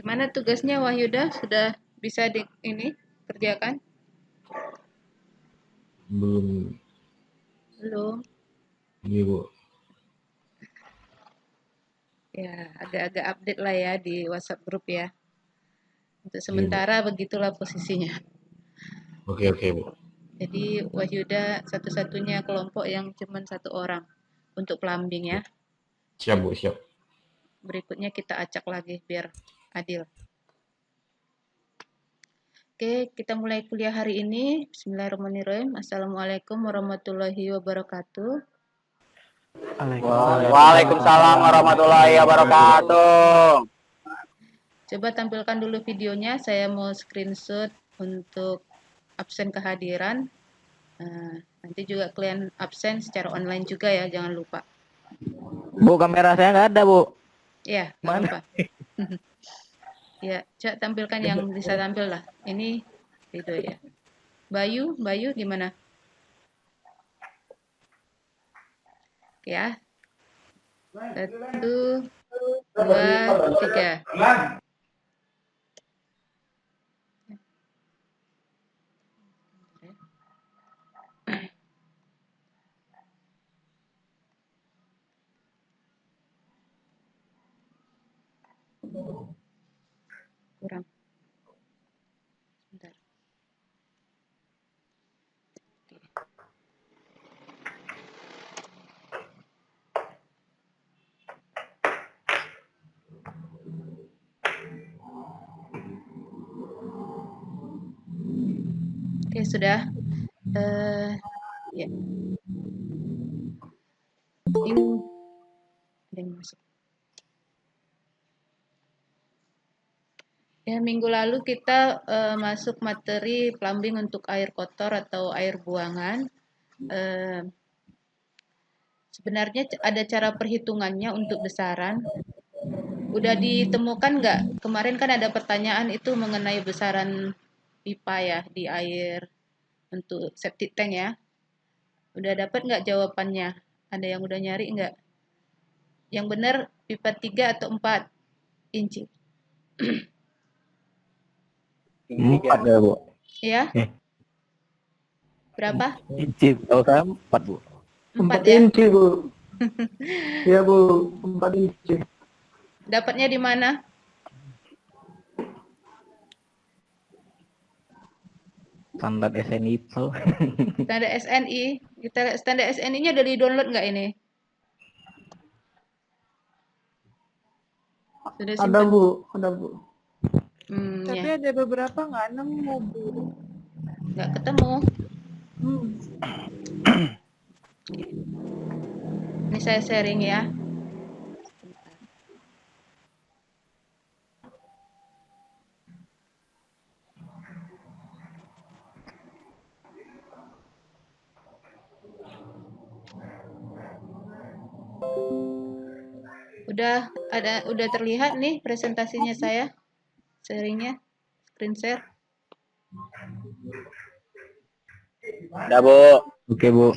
Gimana tugasnya Wahyuda? Sudah bisa ini kerjakan? Belum. Belum. Ini Bu. Ya, agak-agak update lah ya di WhatsApp grup ya. Untuk Iya Bu. sementara begitulah posisinya. Oke Bu. Jadi Wahyuda satu-satunya kelompok yang cuma satu orang untuk plumbing ya. Siap Bu, siap. Berikutnya kita acak lagi biar adil. Oke, kita mulai kuliah hari ini. Bismillahirrahmanirrahim. Assalamualaikum warahmatullahi wabarakatuh. Waalaikumsalam warahmatullahi wabarakatuh. Coba tampilkan dulu videonya. Saya mau screenshot untuk absen kehadiran. Nanti juga kalian absen secara online juga ya, jangan lupa. Bu, kamera saya nggak ada, Bu. Ya, jangan lupa. Ya, coba tampilkan yang bisa tampil lah. Ini video ya. Bayu gimana? Ya. 1, 2, 3. Kurang. Sebentar. Oke, sudah. Ya. Ini ada yang masuk. Ya, minggu lalu kita masuk materi plumbing untuk air kotor atau air buangan. Sebenarnya ada cara perhitungannya untuk besaran. Udah ditemukan nggak? Kemarin kan ada pertanyaan itu mengenai besaran pipa ya di air untuk septic tank ya. Udah dapat nggak jawabannya? Ada yang udah nyari nggak? Yang benar pipa 3 atau 4 inci? 4 ya, Bu. Ya? Berapa? Inci, kalau saya 4, Bu. 4 ya? inci, Bu. Iya, Bu. 4 inci. Dapatnya di mana? Standar SNI itu. Standar SNI. Standar SNI-nya udah di-download nggak ini? Sudah Ada, simpan? Bu. Ada, Bu. Tapi Ya. ada beberapa nggak nemu, Bu. Nggak ketemu. Ini saya sharing ya. Udah terlihat nih presentasinya saya. Sharingnya, screen share. Ada, Bu. Oke, Bu.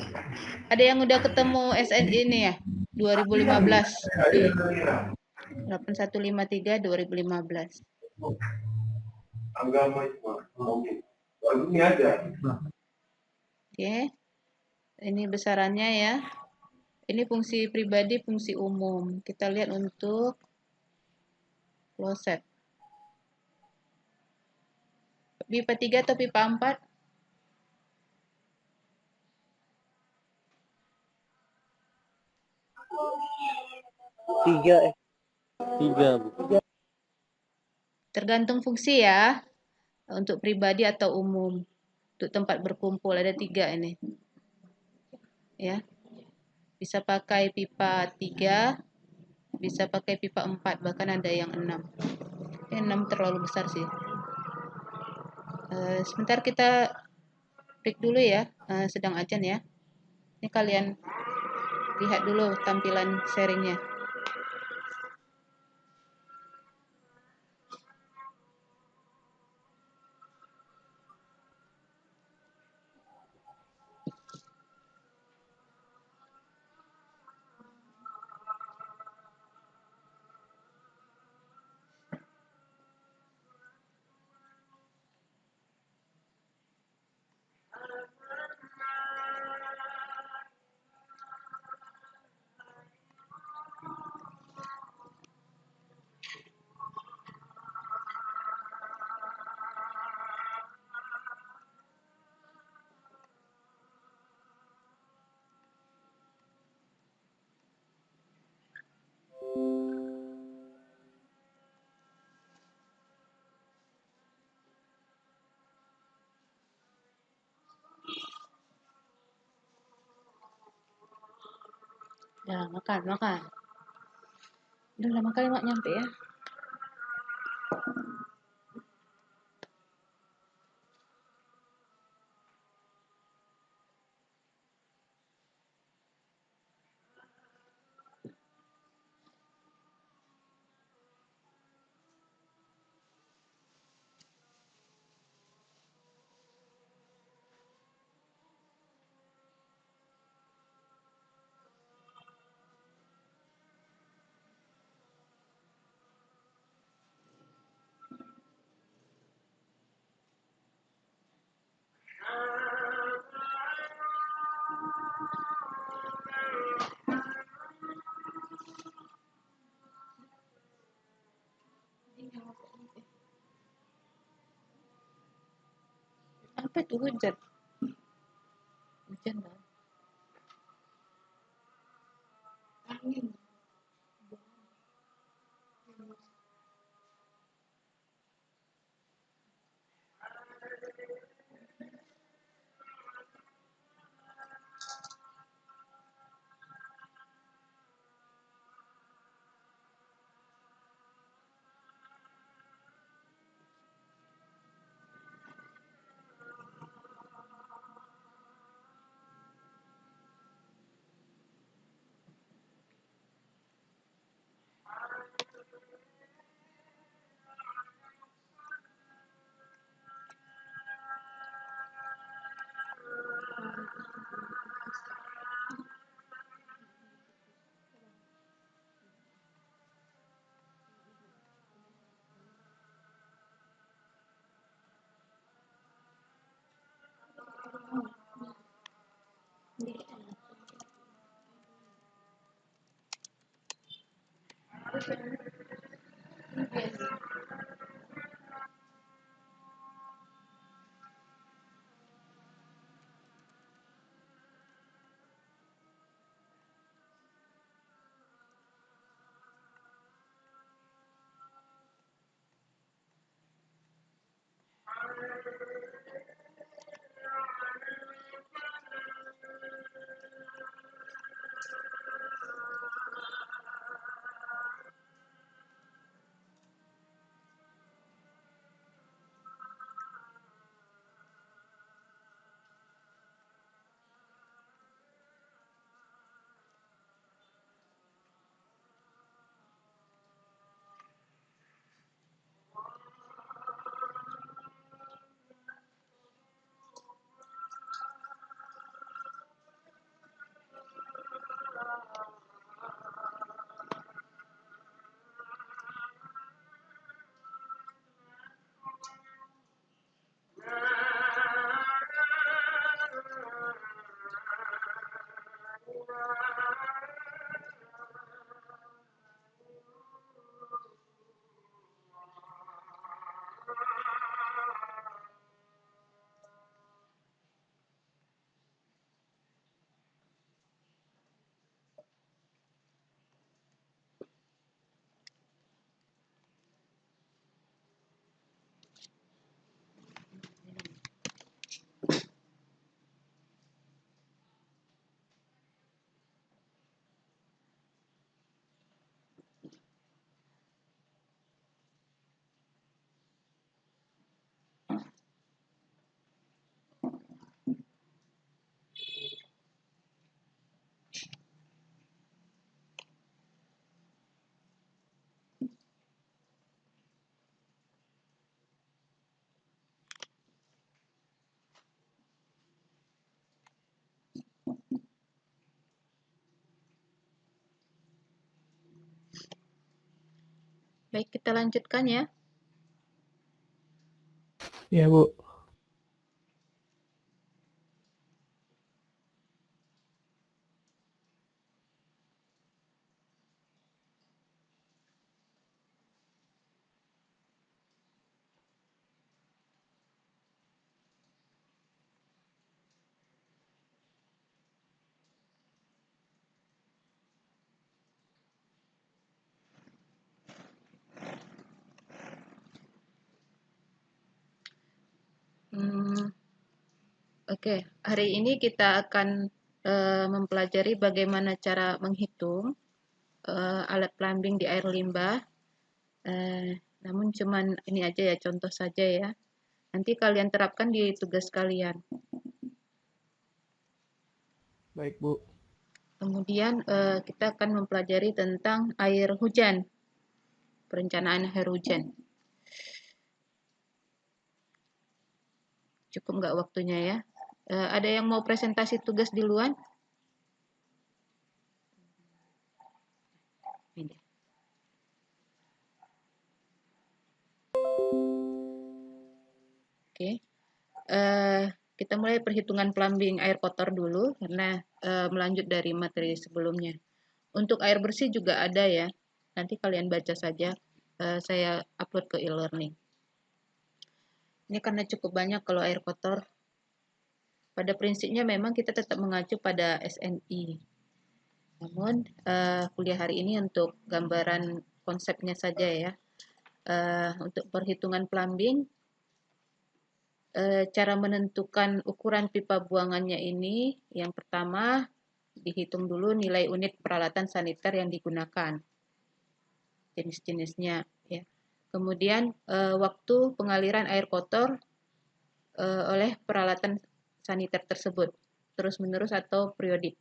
Ada yang udah ketemu SNI ini ya? 2015. 8153 2015. Oke. Ini besarannya ya. Ini fungsi pribadi, fungsi umum. Kita lihat untuk closet. Pipa 3 atau pipa 4? Tiga, Bu. Tergantung fungsi ya. Untuk pribadi atau umum. Untuk tempat berkumpul ada 3 ini. Ya. Bisa pakai pipa 3, bisa pakai pipa 4, bahkan ada yang 6. Ini 6 terlalu besar sih. Sebentar kita break dulu ya, sedang ajan ya. Ini kalian lihat dulu tampilan sharingnya. Ya, makan, makan. Udah lama kali mak nyampe ya. Apa itu hujan? Hujan lah. Angin. Baik, kita lanjutkan ya. Iya, Bu. Oke, hari ini kita akan mempelajari bagaimana cara menghitung menghitung alat plumbing di air limbah. Namun cuman ini aja ya, contoh saja ya. Nanti kalian terapkan di tugas kalian. Baik, Bu. Kemudian kita akan mempelajari tentang air hujan, perencanaan air hujan. Cukup nggak waktunya ya? Ada yang mau presentasi tugas di luar? Ini. Oke. Kita mulai perhitungan plumbing air kotor dulu karena melanjut dari materi sebelumnya. Untuk air bersih juga ada ya. Nanti kalian baca saja. Saya upload ke e-learning. Ini karena cukup banyak kalau air kotor. Pada prinsipnya memang kita tetap mengacu pada SNI. Namun kuliah hari ini untuk gambaran konsepnya saja ya. Untuk perhitungan plumbing, cara menentukan ukuran pipa buangannya ini, yang pertama dihitung dulu nilai unit peralatan saniter yang digunakan, jenis-jenisnya ya. Kemudian waktu pengaliran air kotor oleh peralatan saniter tersebut, terus-menerus atau periodik.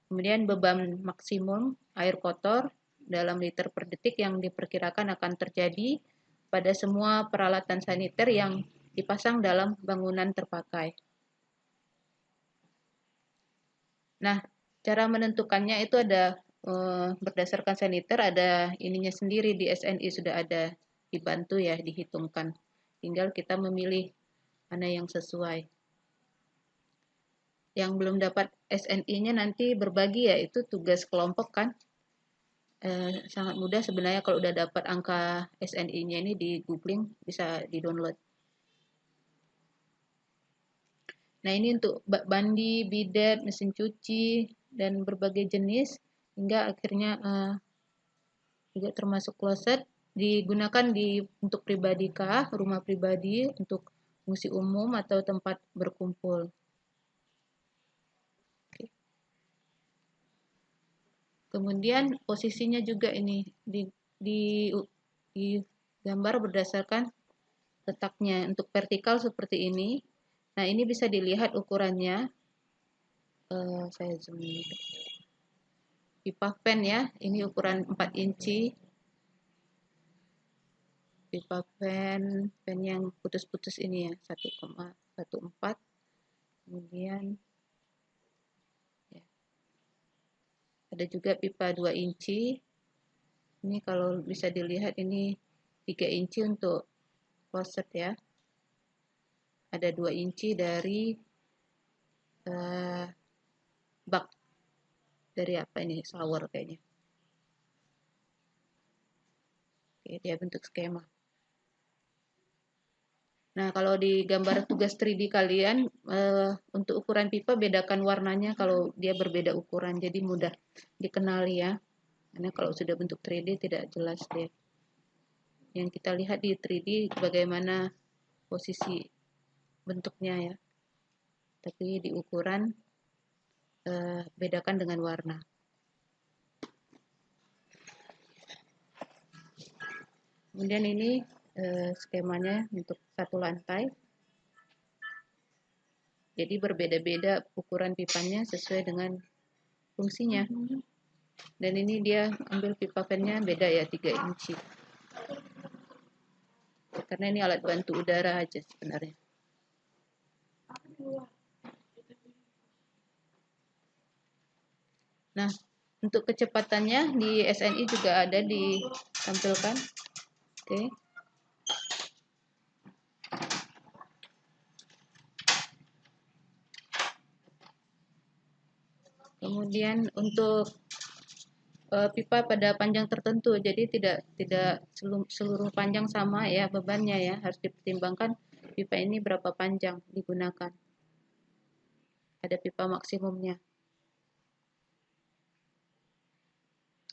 Kemudian beban maksimum air kotor dalam liter per detik yang diperkirakan akan terjadi pada semua peralatan saniter yang dipasang dalam bangunan terpakai. Nah, cara menentukannya itu ada berdasarkan saniter, ada ininya sendiri di SNI sudah ada dibantu ya, dihitungkan. Tinggal kita memilih mana yang sesuai. Yang belum dapat SNI-nya nanti berbagi ya, itu tugas kelompok kan. Sangat mudah sebenarnya kalau udah dapat angka SNI-nya ini di googling bisa di-download. Nah, ini untuk bak mandi, bidet, mesin cuci, dan berbagai jenis, hingga akhirnya juga termasuk kloset, digunakan untuk pribadi kah, rumah pribadi, untuk fungsi umum, atau tempat berkumpul. Oke. Kemudian posisinya juga ini di gambar berdasarkan letaknya. Untuk vertikal seperti ini. Nah, ini bisa dilihat ukurannya. Saya zoom ini. Pipa pen ya, ini ukuran 4 inci. Pipa pen yang putus-putus ini ya, 1,14. Kemudian ya, ada juga pipa 2 inci. Ini kalau bisa dilihat ini 3 inci untuk kloset ya. Ada 2 inci dari bak. Dari apa ini? Shower kayaknya. Oke, dia bentuk skema. Nah, kalau di gambar tugas 3D kalian, untuk ukuran pipa bedakan warnanya kalau dia berbeda ukuran, jadi mudah dikenali ya. Karena kalau sudah bentuk 3D tidak jelas deh. Yang kita lihat di 3D bagaimana posisi bentuknya ya. Tapi di ukuran bedakan dengan warna. Kemudian ini skemanya untuk satu lantai. Jadi berbeda-beda ukuran pipanya sesuai dengan fungsinya. Dan ini dia ambil pipa pennya beda ya, 3 inci. Karena ini alat bantu udara aja sebenarnya. Nah, untuk kecepatannya di SNI juga ada ditampilkan. Oke. Kemudian untuk pipa pada panjang tertentu, jadi tidak seluruh panjang sama ya bebannya ya, harus dipertimbangkan pipa ini berapa panjang digunakan. Ada pipa maksimumnya.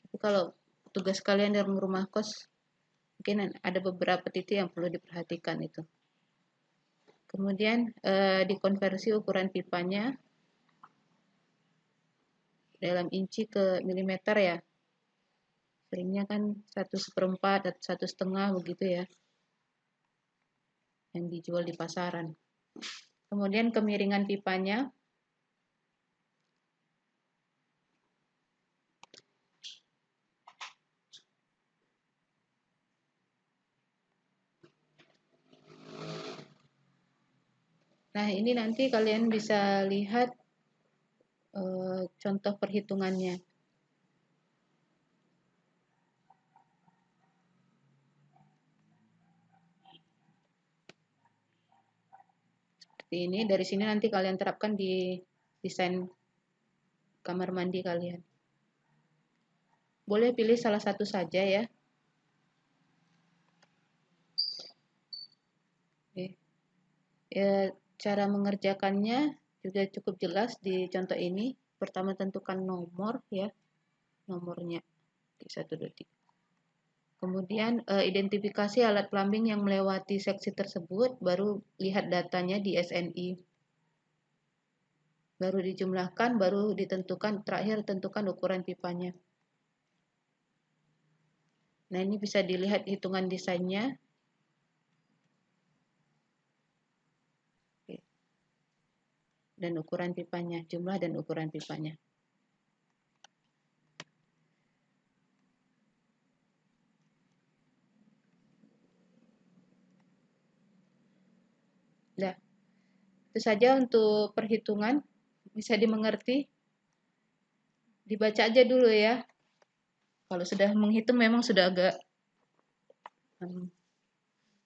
Tapi kalau tugas kalian dalam rumah kos, mungkin ada beberapa titik yang perlu diperhatikan itu. Kemudian dikonversi ukuran pipanya. dalam inci ke milimeter ya. Seringnya kan 1/4 atau 1,5 begitu ya, yang dijual di pasaran. Kemudian kemiringan pipanya. Nah, ini nanti kalian bisa lihat contoh perhitungannya. Seperti ini, dari sini nanti kalian terapkan di desain kamar mandi kalian. Boleh pilih salah satu saja ya. Oke. Ya, cara mengerjakannya juga cukup jelas di contoh ini. Pertama tentukan nomor ya, nomornya 1, 2, 3. Kemudian identifikasi alat plumbing yang melewati seksi tersebut, baru lihat datanya di SNI. Baru dijumlahkan, baru ditentukan, terakhir tentukan ukuran pipanya. Nah, ini bisa dilihat hitungan desainnya. Dan ukuran pipanya, jumlah dan ukuran pipanya. Nah, itu saja untuk perhitungan, bisa dimengerti. Dibaca aja dulu ya. Kalau sudah menghitung memang sudah agak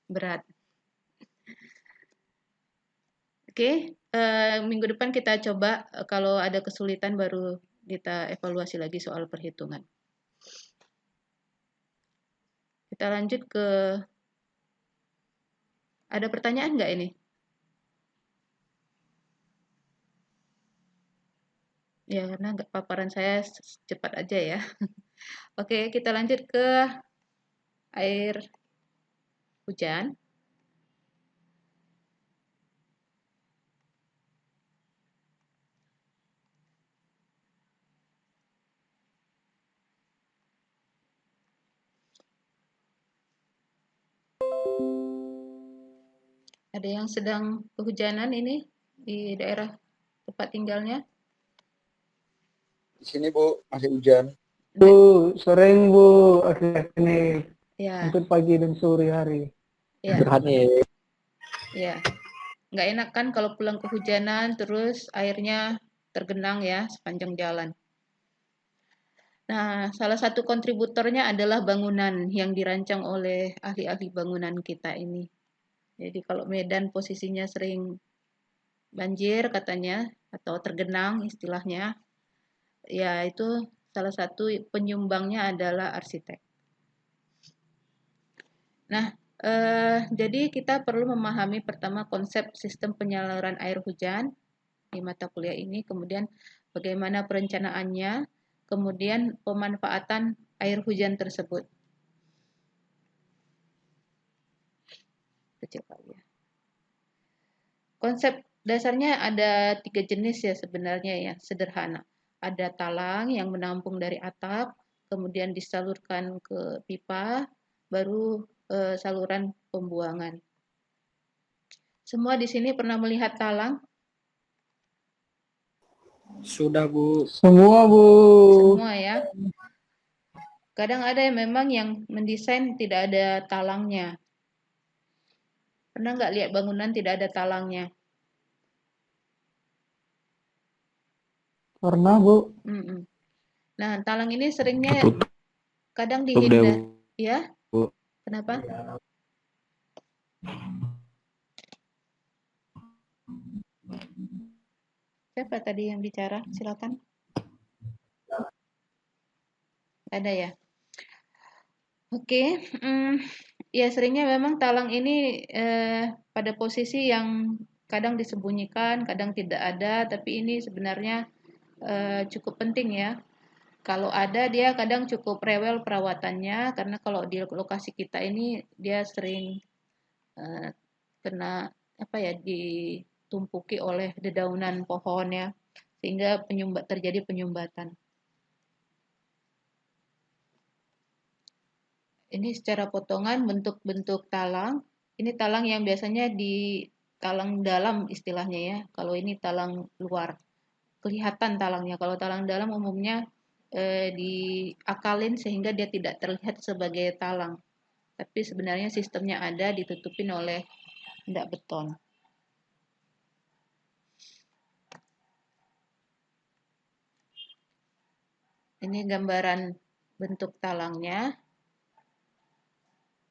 berat. Oke, minggu depan kita coba, kalau ada kesulitan baru kita evaluasi lagi soal perhitungan. Kita lanjut ke, ada pertanyaan nggak ini? Ya, karena paparan saya cepat aja ya. Oke, kita lanjut ke air hujan. Ada yang sedang kehujanan ini di daerah tempat tinggalnya? Di sini Bu, masih hujan. Bu, sering Bu, akhir ini Ya, hampir pagi dan sore hari. ya, Curhat nih. ya. Nggak enak kan kalau pulang kehujanan terus airnya tergenang ya sepanjang jalan. Nah, salah satu kontributornya adalah bangunan yang dirancang oleh ahli-ahli bangunan kita ini. Jadi kalau Medan posisinya sering banjir katanya, atau tergenang istilahnya, ya itu salah satu penyumbangnya adalah arsitek. Nah, jadi kita perlu memahami pertama konsep sistem penyaluran air hujan di mata kuliah ini, kemudian bagaimana perencanaannya, kemudian pemanfaatan air hujan tersebut. Kecil kali ya. Konsep dasarnya ada 3 jenis ya sebenarnya ya, sederhana. Ada talang yang menampung dari atap, kemudian disalurkan ke pipa, baru saluran pembuangan. Semua di sini pernah melihat talang? Sudah Bu. Semua Bu. Semua ya. Kadang ada yang memang yang mendesain tidak ada talangnya. Pernah nggak lihat bangunan tidak ada talangnya? Pernah Bu. Nah, talang ini seringnya Tutup kadang deh dihindar. Bu. Ya? Kenapa? Siapa tadi yang bicara? Silakan. Ada ya? Oke, ya seringnya memang talang ini pada posisi yang kadang disembunyikan, kadang tidak ada, tapi ini sebenarnya cukup penting ya. Kalau ada dia kadang cukup rewel perawatannya, karena kalau di lokasi kita ini dia sering kena apa ya, ditumpuki oleh dedaunan pohon ya, sehingga terjadi penyumbatan. Ini secara potongan bentuk-bentuk talang. Ini talang yang biasanya di talang dalam istilahnya ya. Kalau ini talang luar, kelihatan talangnya. Kalau talang dalam umumnya diakalin sehingga dia tidak terlihat sebagai talang. Tapi sebenarnya sistemnya ada, ditutupin oleh ndak beton. Ini gambaran bentuk talangnya.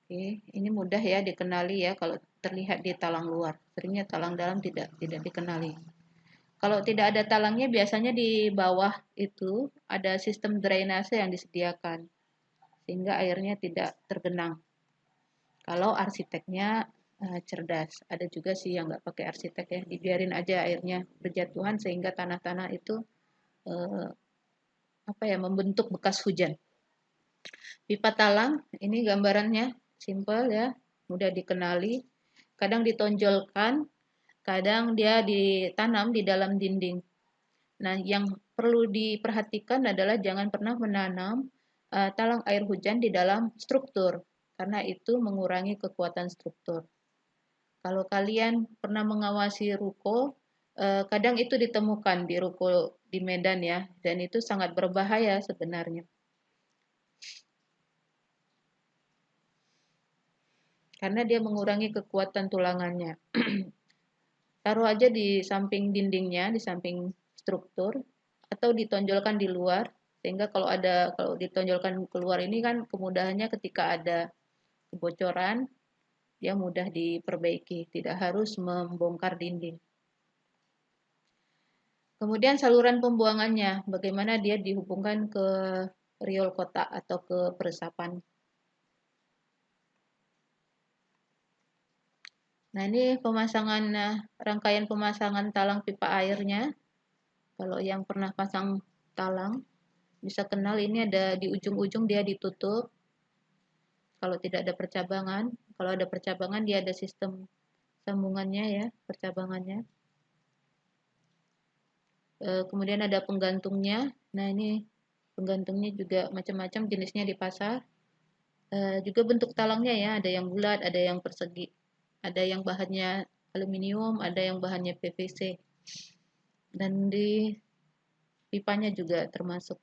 Oke, ini mudah ya dikenali ya kalau terlihat di talang luar. Seringnya talang dalam tidak dikenali. Kalau tidak ada talangnya biasanya di bawah itu ada sistem drainase yang disediakan sehingga airnya tidak tergenang. Kalau arsiteknya cerdas, ada juga sih yang nggak pakai arsitek ya, dibiarin aja airnya berjatuhan sehingga tanah-tanah itu membentuk bekas hujan. Pipa talang ini gambarannya simple ya, mudah dikenali. Kadang ditonjolkan, kadang dia ditanam di dalam dinding. Nah, yang perlu diperhatikan adalah jangan pernah menanam talang air hujan di dalam struktur, karena itu mengurangi kekuatan struktur. Kalau kalian pernah mengawasi ruko, kadang itu ditemukan di ruko di Medan ya, dan itu sangat berbahaya sebenarnya. Karena dia mengurangi kekuatan tulangannya. Taruh aja di samping dindingnya, di samping struktur, atau ditonjolkan di luar, sehingga kalau ditonjolkan keluar ini kan kemudahannya ketika ada kebocoran, dia mudah diperbaiki, tidak harus membongkar dinding. Kemudian saluran pembuangannya, bagaimana dia dihubungkan ke riol kotak atau ke peresapan. Nah, ini rangkaian pemasangan talang pipa airnya. Kalau yang pernah pasang talang, bisa kenal ini ada di ujung-ujung dia ditutup. Kalau tidak ada percabangan, kalau ada percabangan dia ada sistem sambungannya ya, percabangannya. Kemudian ada penggantungnya. Nah, ini penggantungnya juga macam-macam jenisnya di pasar. Juga bentuk talangnya ya, ada yang bulat, ada yang persegi. Ada yang bahannya aluminium, ada yang bahannya PVC. Dan di pipanya juga termasuk.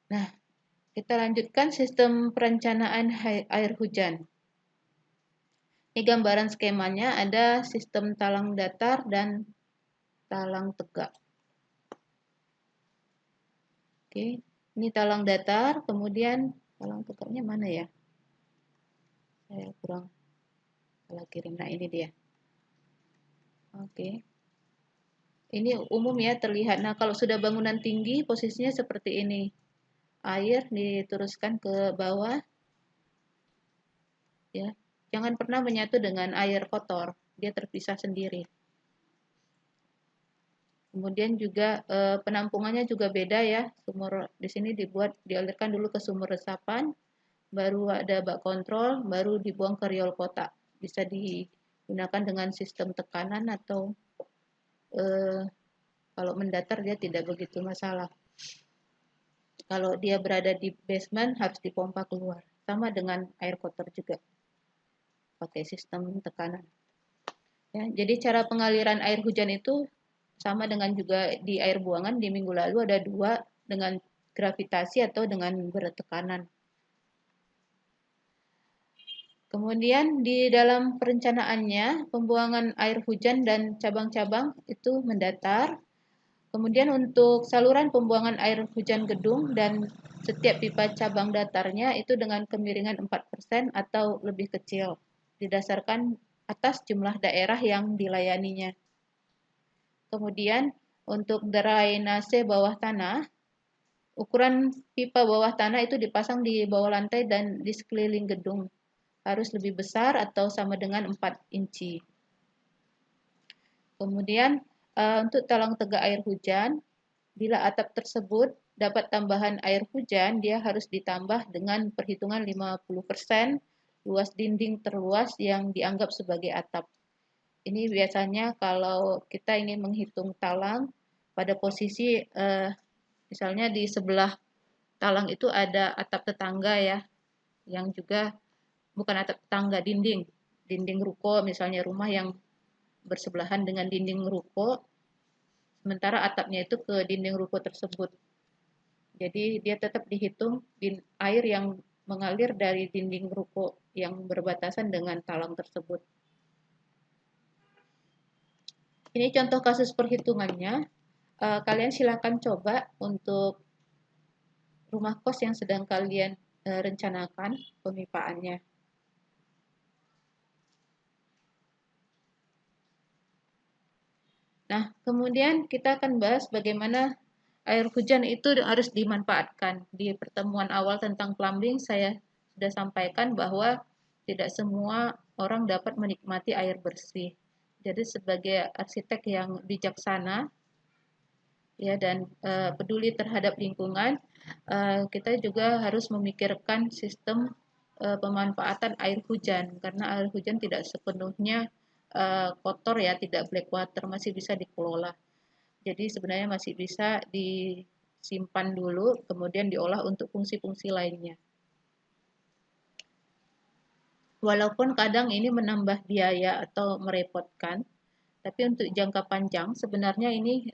Nah, kita lanjutkan sistem perencanaan air hujan. Ini gambaran skemanya, ada sistem talang datar dan talang tegak. Oke. Ini talang datar, kemudian talang tegaknya mana ya? Saya kurang salah kirim. Nah, ini dia. Oke. Ini umum ya terlihat. Nah, kalau sudah bangunan tinggi, posisinya seperti ini. Air diteruskan ke bawah. Ya. Jangan pernah menyatu dengan air kotor. Dia terpisah sendiri. Kemudian juga penampungannya juga beda ya. Sumur di sini dialirkan dulu ke sumur resapan, baru ada bak kontrol, baru dibuang ke riol kotak. Bisa digunakan dengan sistem tekanan atau kalau mendatar dia tidak begitu masalah. Kalau dia berada di basement harus dipompa keluar. Sama dengan air kotor juga. Pakai sistem tekanan. Ya, jadi cara pengaliran air hujan itu sama dengan juga di air buangan di minggu lalu ada dua, dengan gravitasi atau dengan bertekanan. Kemudian di dalam perencanaannya, pembuangan air hujan dan cabang-cabang itu mendatar. Kemudian untuk saluran pembuangan air hujan gedung dan setiap pipa cabang datarnya itu dengan kemiringan 4% atau lebih kecil, didasarkan atas jumlah daerah yang dilayaninya. Kemudian untuk drainase bawah tanah, ukuran pipa bawah tanah itu dipasang di bawah lantai dan di sekeliling gedung. Harus lebih besar atau sama dengan 4 inci. Kemudian untuk talang tegak air hujan, bila atap tersebut dapat tambahan air hujan, dia harus ditambah dengan perhitungan 50% luas dinding terluas yang dianggap sebagai atap. Ini biasanya kalau kita ingin menghitung talang, pada posisi misalnya di sebelah talang itu ada atap tetangga ya, yang juga bukan atap tetangga, dinding ruko, misalnya rumah yang bersebelahan dengan dinding ruko, sementara atapnya itu ke dinding ruko tersebut. Jadi dia tetap dihitung air yang mengalir dari dinding ruko yang berbatasan dengan talang tersebut. Ini contoh kasus perhitungannya. Kalian silakan coba untuk rumah kos yang sedang kalian rencanakan pemipaannya. Nah, kemudian kita akan bahas bagaimana air hujan itu harus dimanfaatkan. Di pertemuan awal tentang plumbing saya sudah sampaikan bahwa tidak semua orang dapat menikmati air bersih. Jadi sebagai arsitek yang bijaksana ya dan peduli terhadap lingkungan, kita juga harus memikirkan sistem pemanfaatan air hujan karena air hujan tidak sepenuhnya kotor ya, tidak black water, masih bisa dikelola. Jadi sebenarnya masih bisa disimpan dulu, kemudian diolah untuk fungsi-fungsi lainnya. Walaupun kadang ini menambah biaya atau merepotkan, tapi untuk jangka panjang sebenarnya ini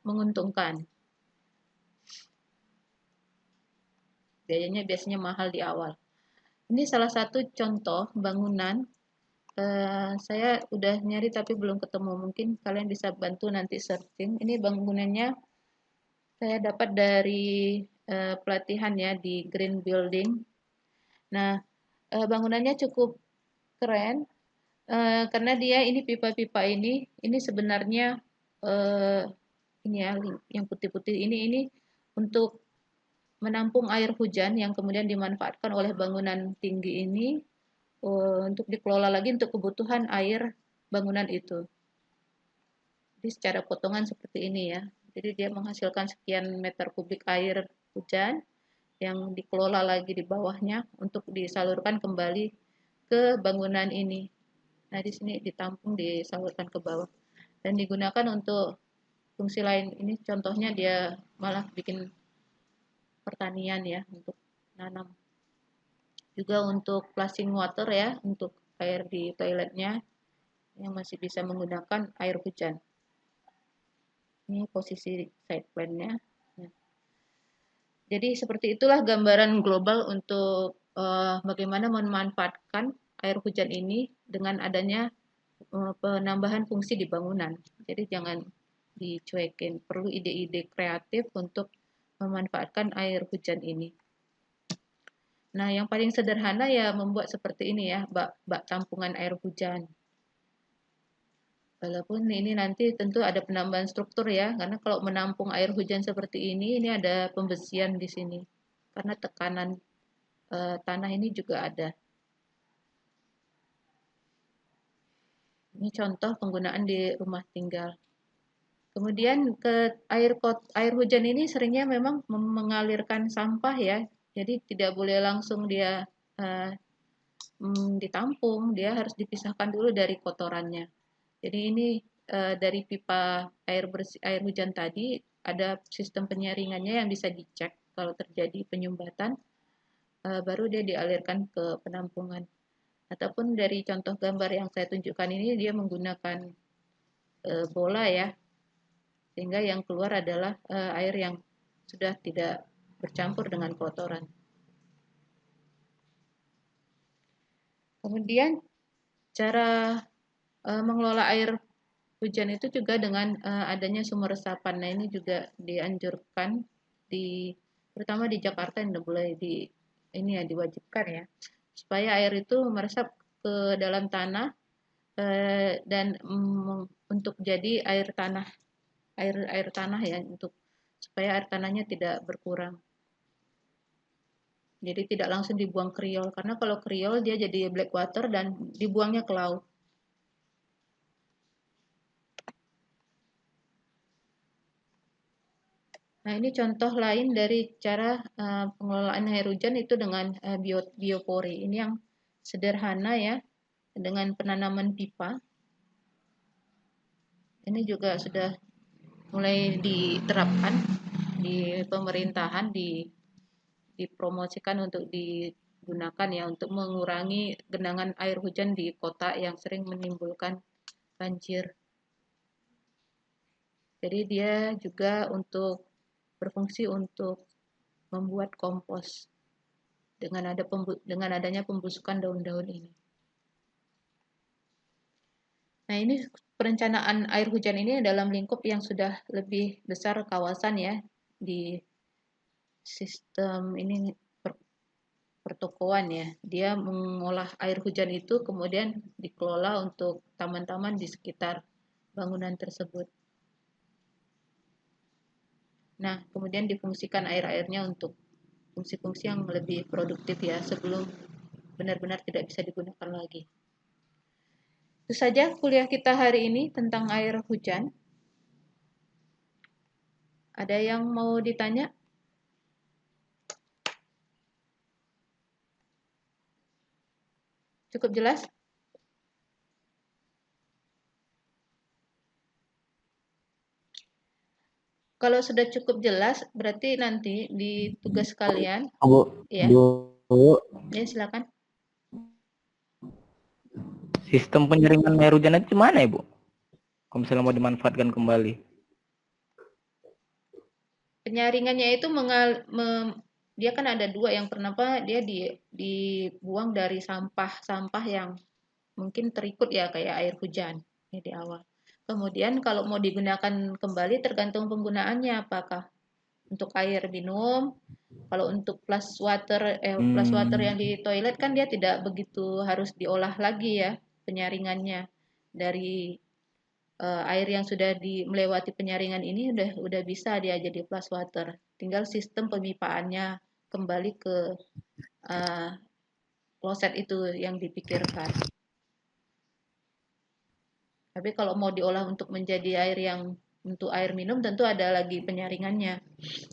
menguntungkan. Biayanya biasanya mahal di awal. Ini salah satu contoh bangunan. Saya udah nyari tapi belum ketemu. Mungkin kalian bisa bantu nanti searching. Ini bangunannya saya dapat dari pelatihan ya di Green Building. Nah, bangunannya cukup keren karena dia ini pipa-pipa ini sebenarnya ini ya yang putih-putih ini untuk menampung air hujan yang kemudian dimanfaatkan oleh bangunan tinggi ini untuk dikelola lagi untuk kebutuhan air bangunan itu. Jadi secara potongan seperti ini ya. Jadi dia menghasilkan sekian meter kubik air hujan yang dikelola lagi di bawahnya untuk disalurkan kembali ke bangunan ini. Nah, di sini ditampung, disalurkan ke bawah dan digunakan untuk fungsi lain. Ini contohnya dia malah bikin pertanian ya, untuk nanam. Juga untuk flushing water ya, untuk air di toiletnya yang masih bisa menggunakan air hujan. Ini posisi side plan-nya. Nah, jadi seperti itulah gambaran global untuk bagaimana memanfaatkan air hujan ini dengan adanya penambahan fungsi di bangunan. Jadi jangan dicuekin, perlu ide-ide kreatif untuk memanfaatkan air hujan ini. Nah, yang paling sederhana ya membuat seperti ini ya, bak tampungan air hujan. Walaupun ini nanti tentu ada penambahan struktur ya, karena kalau menampung air hujan seperti ini ada pembesian di sini. Karena tekanan tanah ini juga ada. Ini contoh penggunaan di rumah tinggal. Kemudian ke air hujan ini seringnya memang mengalirkan sampah ya. Jadi tidak boleh langsung dia ditampung, dia harus dipisahkan dulu dari kotorannya. Jadi ini dari pipa air hujan tadi ada sistem penyaringannya yang bisa dicek kalau terjadi penyumbatan, baru dia dialirkan ke penampungan. Ataupun dari contoh gambar yang saya tunjukkan ini dia menggunakan bola ya, sehingga yang keluar adalah air yang sudah tidak bercampur dengan kotoran. Kemudian cara mengelola air hujan itu juga dengan adanya sumur resapan. Nah, ini juga dianjurkan terutama di Jakarta yang mulai diwajibkan ya, supaya air itu meresap ke dalam tanah dan untuk jadi air tanah ya, untuk supaya air tanahnya tidak berkurang. Jadi tidak langsung dibuang ke riol, karena kalau ke riol dia jadi black water dan dibuangnya ke laut. Nah, ini contoh lain dari cara pengelolaan air hujan itu dengan biopori. Ini yang sederhana ya, dengan penanaman pipa. Ini juga sudah mulai diterapkan di pemerintahan, dipromosikan untuk digunakan ya untuk mengurangi genangan air hujan di kota yang sering menimbulkan banjir. Jadi dia juga berfungsi untuk membuat kompos dengan adanya pembusukan daun-daun ini. Nah, ini perencanaan air hujan ini dalam lingkup yang sudah lebih besar kawasan ya, di sistem ini pertokoan ya. Dia mengolah air hujan itu kemudian dikelola untuk taman-taman di sekitar bangunan tersebut. Nah, kemudian difungsikan air-airnya untuk fungsi-fungsi yang lebih produktif ya, sebelum benar-benar tidak bisa digunakan lagi. Itu saja kuliah kita hari ini tentang air hujan. Ada yang mau ditanya? Cukup jelas? Kalau sudah cukup jelas, berarti nanti di tugas kalian, Bu, ya, Bu, ya silakan. Sistem penyaringan air hujan itu gimana ya, Bu? Kalau misalnya mau dimanfaatkan kembali. Penyaringannya itu dia kan ada dua, yang pertama dia dibuang dari sampah-sampah yang mungkin terikut ya kayak air hujan ya di awal. Kemudian kalau mau digunakan kembali tergantung penggunaannya, apakah untuk air minum. Kalau untuk flash water yang di toilet kan dia tidak begitu harus diolah lagi ya penyaringannya. Dari air yang sudah melewati penyaringan ini udah bisa dia jadi flash water. Tinggal sistem pemipaannya kembali ke kloset itu yang dipikirkan. Tapi kalau mau diolah untuk menjadi untuk air minum tentu ada lagi penyaringannya.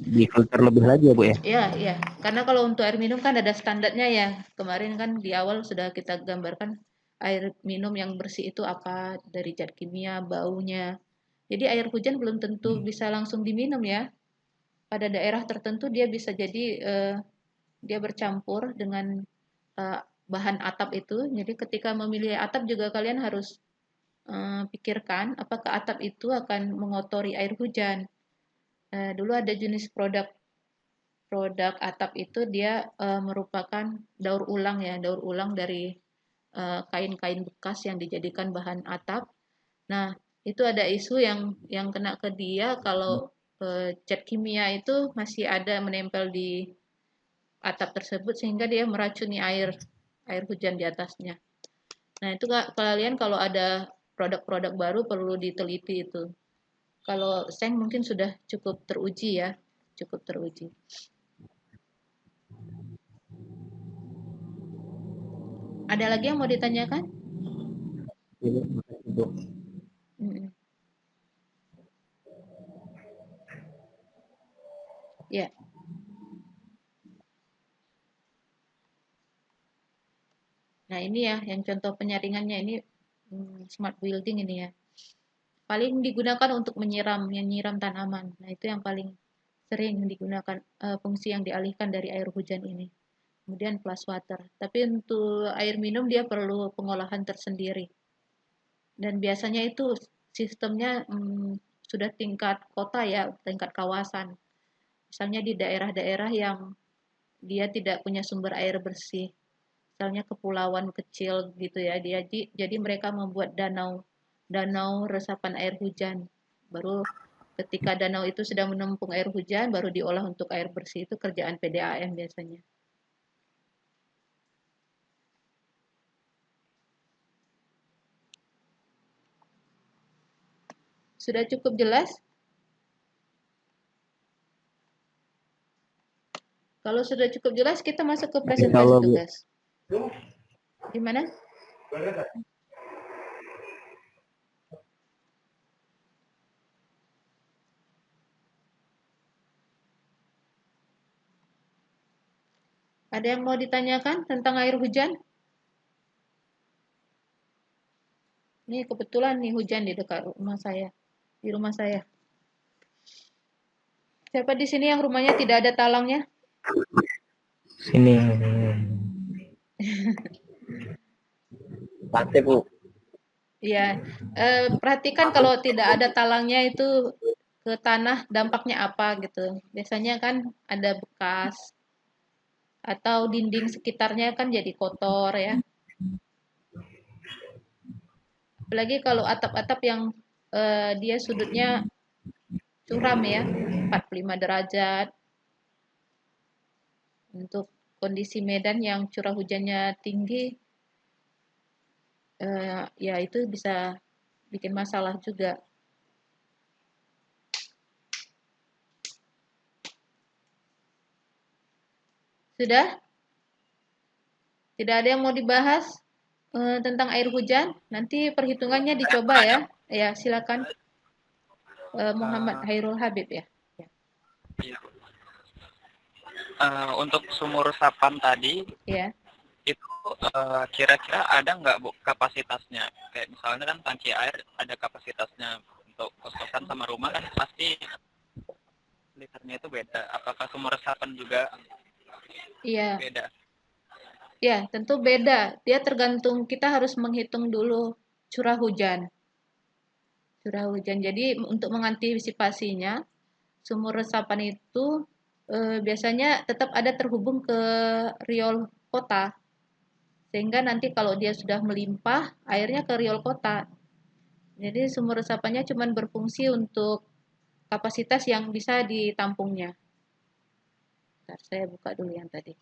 Difilter lebih lagi ya, Bu ya? Iya. Karena kalau untuk air minum kan ada standarnya ya. Kemarin kan di awal sudah kita gambarkan air minum yang bersih itu apa, dari zat kimia, baunya. Jadi air hujan belum tentu bisa langsung diminum ya. Pada daerah tertentu dia bisa jadi dia bercampur dengan bahan atap itu. Jadi ketika memilih atap juga kalian harus pikirkan apakah atap itu akan mengotori air hujan. Dulu ada jenis produk atap itu dia merupakan daur ulang dari kain-kain bekas yang dijadikan bahan atap. Nah, itu ada isu yang kena ke dia kalau zat kimia itu masih ada menempel di atap tersebut sehingga dia meracuni air hujan di atasnya. Nah, itu kalian kalau ada produk-produk baru perlu diteliti itu. Kalau seng mungkin sudah cukup teruji ya, cukup teruji. Ada lagi yang mau ditanyakan? Ibu, makasih, Bu. Ya. Nah, ini ya yang contoh penyaringannya ini smart building ini ya. Paling digunakan untuk menyiram tanaman. Nah, itu yang paling sering digunakan fungsi yang dialihkan dari air hujan ini. Kemudian flash water. Tapi untuk air minum dia perlu pengolahan tersendiri. Dan biasanya itu sistemnya sudah tingkat kota ya, tingkat kawasan. Misalnya di daerah-daerah yang dia tidak punya sumber air bersih. Misalnya kepulauan kecil gitu ya, jadi mereka membuat danau resapan air hujan. Baru ketika danau itu sudah menampung air hujan, baru diolah untuk air bersih. Itu kerjaan PDAM biasanya. Sudah cukup jelas? Kalau sudah cukup jelas, kita masuk ke presentasi tugas. Gimana? Ada yang mau ditanyakan tentang air hujan? Ini kebetulan nih hujan di dekat rumah saya, di rumah saya. Siapa di sini yang rumahnya tidak ada talangnya? Sini. Pantai, Bu. Ya, perhatikan kalau tidak ada talangnya itu ke tanah dampaknya apa gitu. Biasanya kan ada bekas atau dinding sekitarnya kan jadi kotor ya. Apalagi kalau atap-atap yang dia sudutnya curam ya, 45 derajat. Untuk kondisi medan yang curah hujannya tinggi, ya itu bisa bikin masalah juga. Sudah? Tidak ada yang mau dibahas tentang air hujan? Nanti perhitungannya dicoba ya. Ya, silakan. Muhammad Hairul Habib ya. Iya. Untuk sumur resapan tadi, Ya. itu kira-kira ada nggak Bu kapasitasnya? Kayak misalnya kan tangki air ada kapasitasnya. Untuk kos-kosan sama rumah kan pasti liternya itu beda. Apakah sumur resapan juga Iya. beda? Ya, tentu beda. Dia tergantung, kita harus menghitung dulu curah hujan. Curah hujan. Jadi untuk mengantisipasinya, sumur resapan itu biasanya tetap ada terhubung ke riol kota. Sehingga nanti kalau dia sudah melimpah, airnya ke riol kota. Jadi sumur resapannya cuma berfungsi untuk kapasitas yang bisa ditampungnya. Bentar, saya buka dulu yang tadi.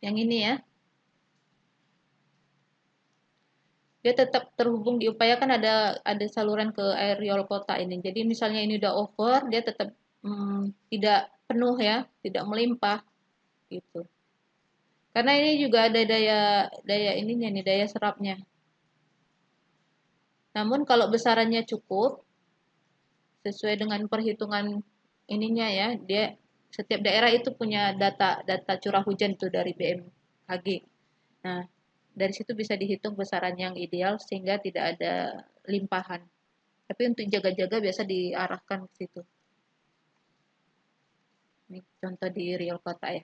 Yang ini ya. Dia tetap terhubung, diupayakan ada saluran ke air riol kota ini. Jadi misalnya ini udah over, dia tetap tidak penuh ya, tidak melimpah gitu. Karena ini juga ada daya ininya nih, daya serapnya. Namun kalau besarannya cukup sesuai dengan perhitungan ininya ya, dia setiap daerah itu punya data curah hujan itu dari BMKG. Nah, dari situ bisa dihitung besaran yang ideal sehingga tidak ada limpahan. Tapi untuk jaga-jaga biasa diarahkan ke situ. Ini contoh di Riau Kota ya.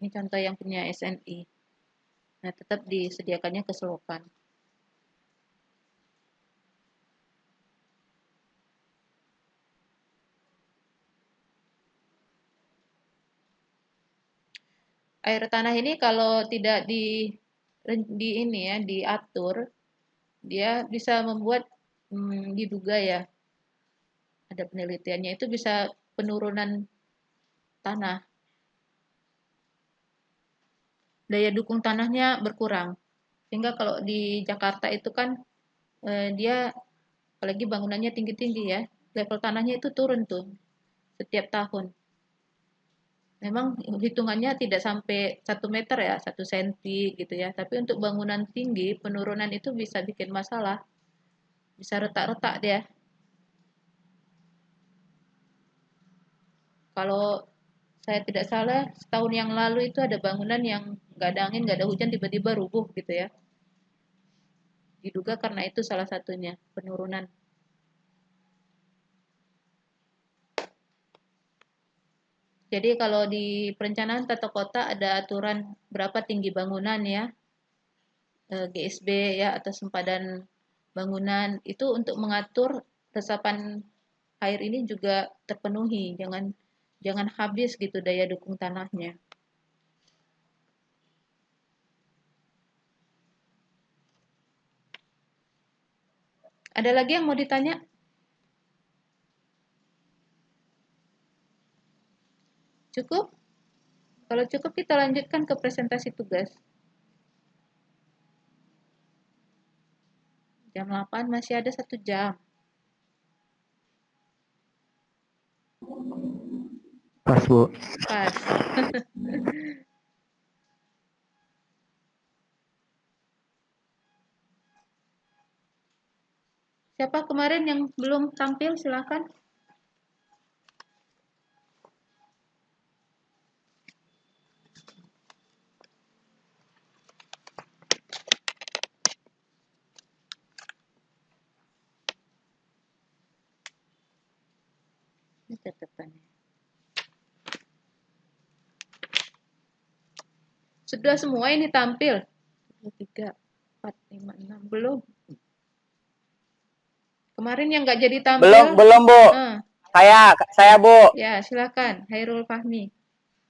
Ini contoh yang punya SNI. Nah, tetap disediakannya ke selokan. Air tanah ini kalau tidak di ini ya, diatur, dia bisa membuat diduga ya, ada penelitiannya itu bisa penurunan tanah. Daya dukung tanahnya berkurang. Sehingga kalau di Jakarta itu kan dia apalagi bangunannya tinggi-tinggi ya, level tanahnya itu turun tuh setiap tahun. Memang hitungannya tidak sampai 1 meter ya, 1 senti gitu ya. Tapi untuk bangunan tinggi, penurunan itu bisa bikin masalah. Bisa retak-retak dia. Kalau saya tidak salah, setahun yang lalu itu ada bangunan yang nggak ada angin, nggak ada hujan, tiba-tiba rubuh gitu ya. Diduga karena itu salah satunya, penurunan. Jadi kalau di perencanaan tata kota ada aturan berapa tinggi bangunan ya, GSB ya atau sempadan bangunan itu untuk mengatur resapan air ini juga terpenuhi, jangan habis gitu daya dukung tanahnya. Ada lagi yang mau ditanya? Cukup? Kalau cukup kita lanjutkan ke presentasi tugas. Jam 8 masih ada 1 jam. Pas, Bu. Pas. Siapa kemarin yang belum tampil silakan. catatannya. Sudah semua ini tampil. 2, 3, 4, 5, 6. Belum. Kemarin yang nggak jadi tampil. Belum Bu. Saya Bu. Ya, silakan. Hairul Fahmi.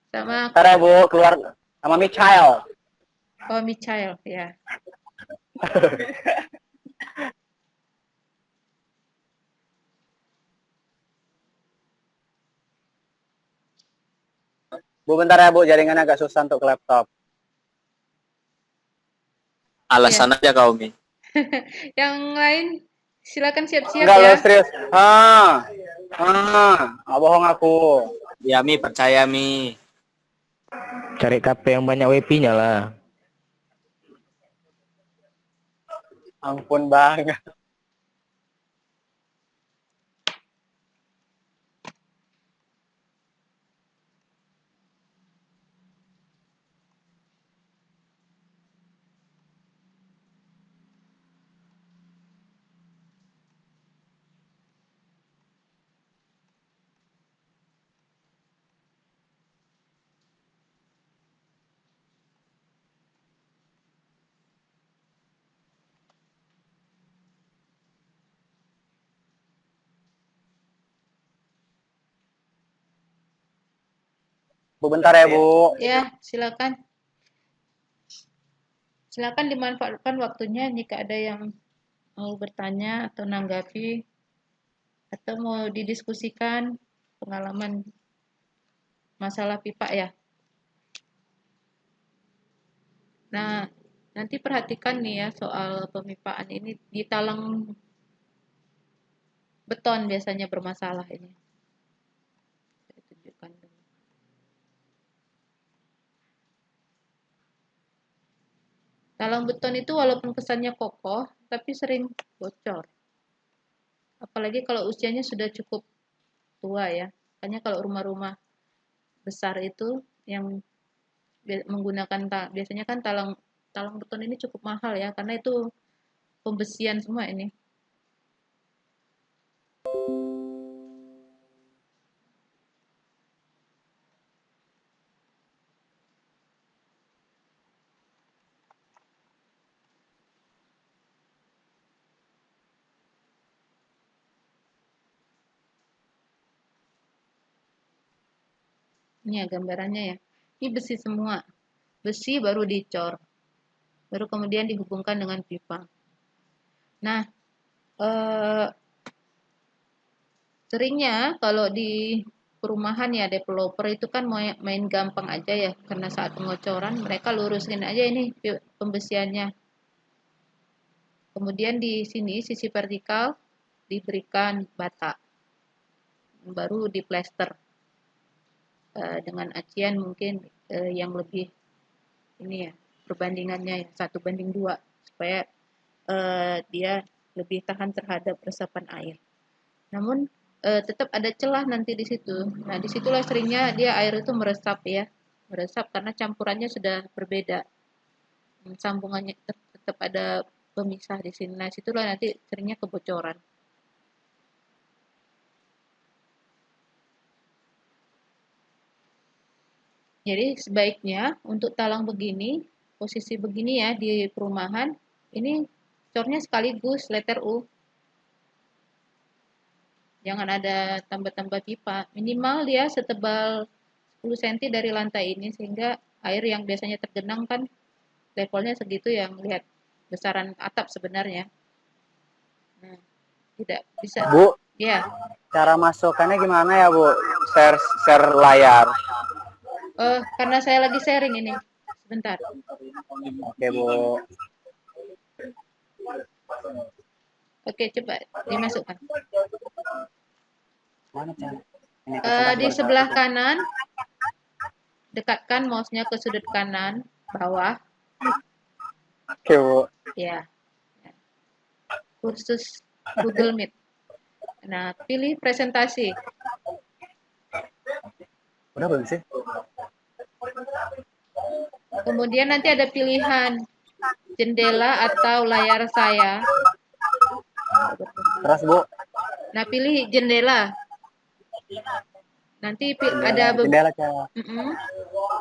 Sama Ntar ya Bu, keluar sama Michael. Michael, ya. Bu bentar ya Bu, jaringannya agak susah untuk ke laptop. Alasan aja kau, Mi. Yang lain silakan siap-siap Enggak ya. lo serius. Bohong aku. Ya, Mi, percaya, Mi. Cari KP yang banyak WP-nya lah. Ampun banget. Bu bentar ya Bu. Ya, silakan. Silakan dimanfaatkan waktunya jika ada yang mau bertanya atau nanggapi atau mau didiskusikan pengalaman masalah pipa ya. Nah, nanti perhatikan nih ya soal pemipaan ini di talang beton biasanya bermasalah ini. Saya tunjukkan dulu. Talang beton itu walaupun kesannya kokoh, tapi sering bocor. Apalagi kalau usianya sudah cukup tua ya. Makanya kalau rumah-rumah besar itu yang menggunakan biasanya kan talang beton ini cukup mahal ya, karena itu pembesian semua ini. Ini ya gambarannya ya. Ini besi semua. Besi baru dicor. Baru kemudian dihubungkan dengan pipa. Nah, seringnya kalau di perumahan ya developer itu kan main gampang aja ya. Karena saat pengocoran mereka lurusin aja ini pembesiannya. Kemudian di sini sisi vertikal diberikan bata. Baru diplester. Dengan acian mungkin yang lebih ini ya perbandingannya ya 1:2 supaya dia lebih tahan terhadap resapan air. Namun tetap ada celah nanti di situ. Nah disitulah seringnya dia air itu meresap ya, meresap karena campurannya sudah berbeda. Sambungannya tetap ada pemisah di sini. Nah situlah nanti seringnya kebocoran. Jadi sebaiknya untuk talang begini, posisi begini ya di perumahan, ini cornya sekaligus letter U. Jangan ada tambah-tambah pipa. Minimal dia setebal 10 cm dari lantai ini sehingga air yang biasanya tergenang kan levelnya segitu yang lihat besaran atap sebenarnya. Nah, tidak bisa. Bu, Ya. cara masukkannya gimana ya Bu? Share layar. Karena saya lagi sharing ini. Sebentar. Oke Bu. Oke, coba dimasukkan. Mana cara? Di sebelah kanan, dekatkan mouse-nya ke sudut kanan, bawah. Oke Bu. Ya. Kursus Google Meet. Nah, pilih presentasi. Udah belum sih? Kemudian nanti ada pilihan jendela atau layar saya. Terus Bu. Nah, pilih jendela. Nanti Jendela, Cak.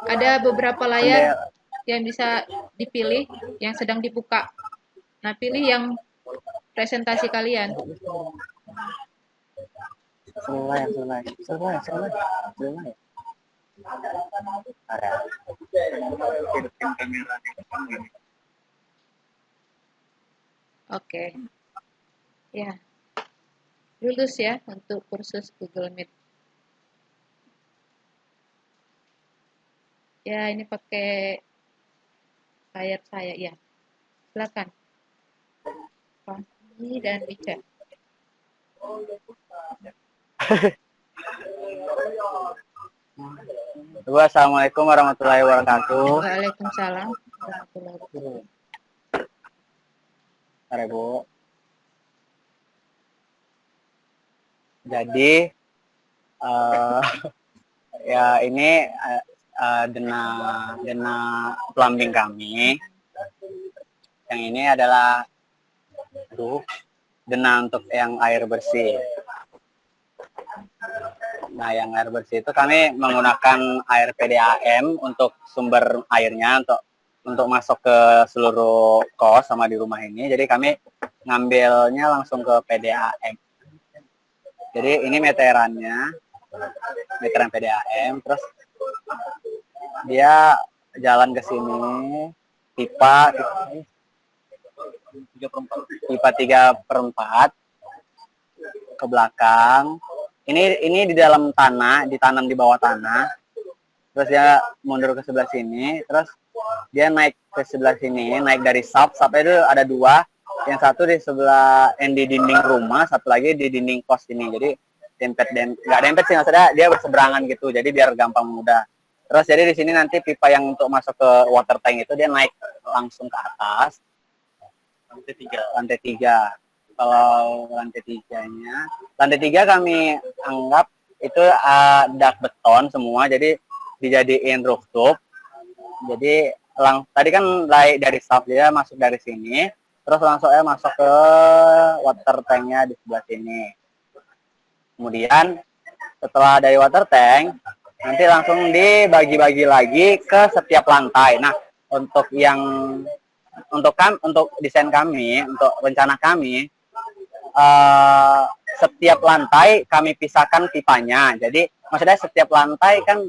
ada beberapa layar yang bisa dipilih yang sedang dibuka. Nah, pilih yang presentasi kalian. Selesai. Ada. Oke. Ya. Lulus ya untuk kursus Google Meet. Ya, ini pakai layar saya ya. Silakan. Fahmi dan Ica. Assalamualaikum warahmatullahi wabarakatuh. Waalaikumsalam warahmatullahi wabarakatuh. Bentar ya, Bu. Jadi ya ini dena plumbing kami. Yang ini adalah dena untuk yang air bersih. Nah, yang air bersih itu kami menggunakan air PDAM untuk sumber airnya untuk masuk ke seluruh kos sama di rumah ini. Jadi kami ngambilnya langsung ke PDAM. Jadi ini meteran PDAM, terus dia jalan ke sini, pipa 3/4 ke belakang. Ini di dalam tanah, ditanam di bawah tanah. Terus dia mundur ke sebelah sini, terus dia naik ke sebelah sini, naik dari sub itu ada 2. Yang satu di sebelah di dinding rumah, satu lagi di dinding kos ini. Jadi nggak dempet sih, maksudnya dia berseberangan gitu. Jadi biar gampang mudah. Terus jadi di sini nanti pipa yang untuk masuk ke water tank itu dia naik langsung ke atas. Lantai 3. Kalau lantai 3 kami anggap itu dak beton semua, jadi dijadiin rooftop. Jadi tadi kan dari shaft dia masuk dari sini, terus langsung masuk ke water tanknya di sebelah sini. Kemudian setelah dari water tank, nanti langsung dibagi-bagi lagi ke setiap lantai. Nah, untuk desain kami, untuk rencana kami, setiap lantai kami pisahkan pipanya. Jadi maksudnya setiap lantai kan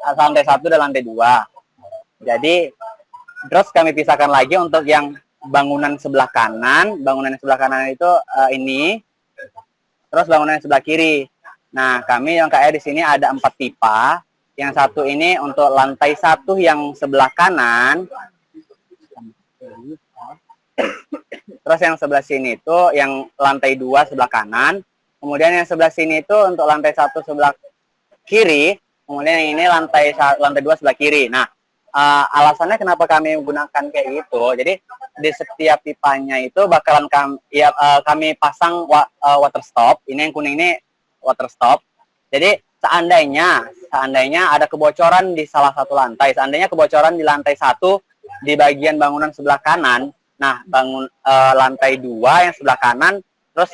lantai 1 dan lantai 2. Jadi terus kami pisahkan lagi untuk yang bangunan sebelah kanan. Bangunan sebelah kanan itu ini. Terus bangunan sebelah kiri. Nah, kami yang kayak di sini ada 4 pipa. Yang satu ini untuk lantai 1 yang sebelah kanan. Terus yang sebelah sini itu yang lantai 2 sebelah kanan. Kemudian yang sebelah sini itu untuk lantai 1 sebelah kiri. Kemudian yang ini lantai 2 sebelah kiri. Nah, alasannya kenapa kami menggunakan kayak gitu. Jadi di setiap pipanya itu bakalan kami pasang water stop. Ini yang kuning ini water stop. Jadi seandainya ada kebocoran di salah satu lantai. Seandainya kebocoran di lantai 1 di bagian bangunan sebelah kanan. Nah, lantai 2 yang sebelah kanan, terus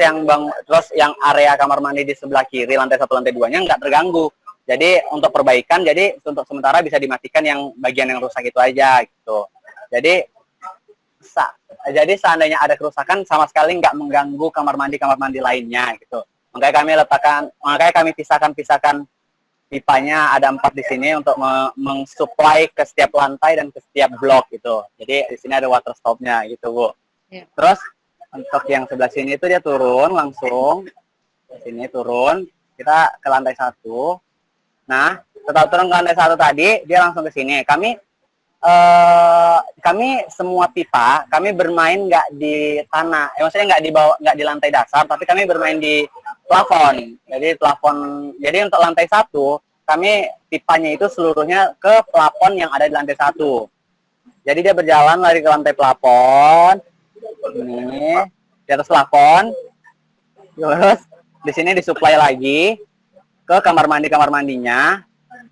yang area kamar mandi di sebelah kiri, lantai 1, lantai 2-nya nggak terganggu. Jadi untuk perbaikan, jadi untuk sementara bisa dimatikan yang bagian yang rusak itu aja gitu. Jadi seandainya ada kerusakan sama sekali nggak mengganggu kamar mandi lainnya gitu. Makanya kami pisahkan pipanya ada 4 di sini untuk mensuplai ke setiap lantai dan ke setiap blok gitu. Jadi di sini ada water stopnya gitu, Bu. Ya. Terus untuk yang sebelah sini itu dia turun langsung. Sini turun, kita ke lantai 1. Nah, setelah turun ke lantai 1 tadi, dia langsung ke sini. Kami semua pipa, kami bermain nggak di tanah. Maksudnya nggak di lantai dasar, tapi kami bermain di plafon. Jadi untuk lantai 1, kami pipanya itu seluruhnya ke plafon yang ada di lantai 1. Jadi dia berjalan lari ke lantai plafon. Ini di atas plafon. Terus di sini disuplai lagi ke kamar mandinya.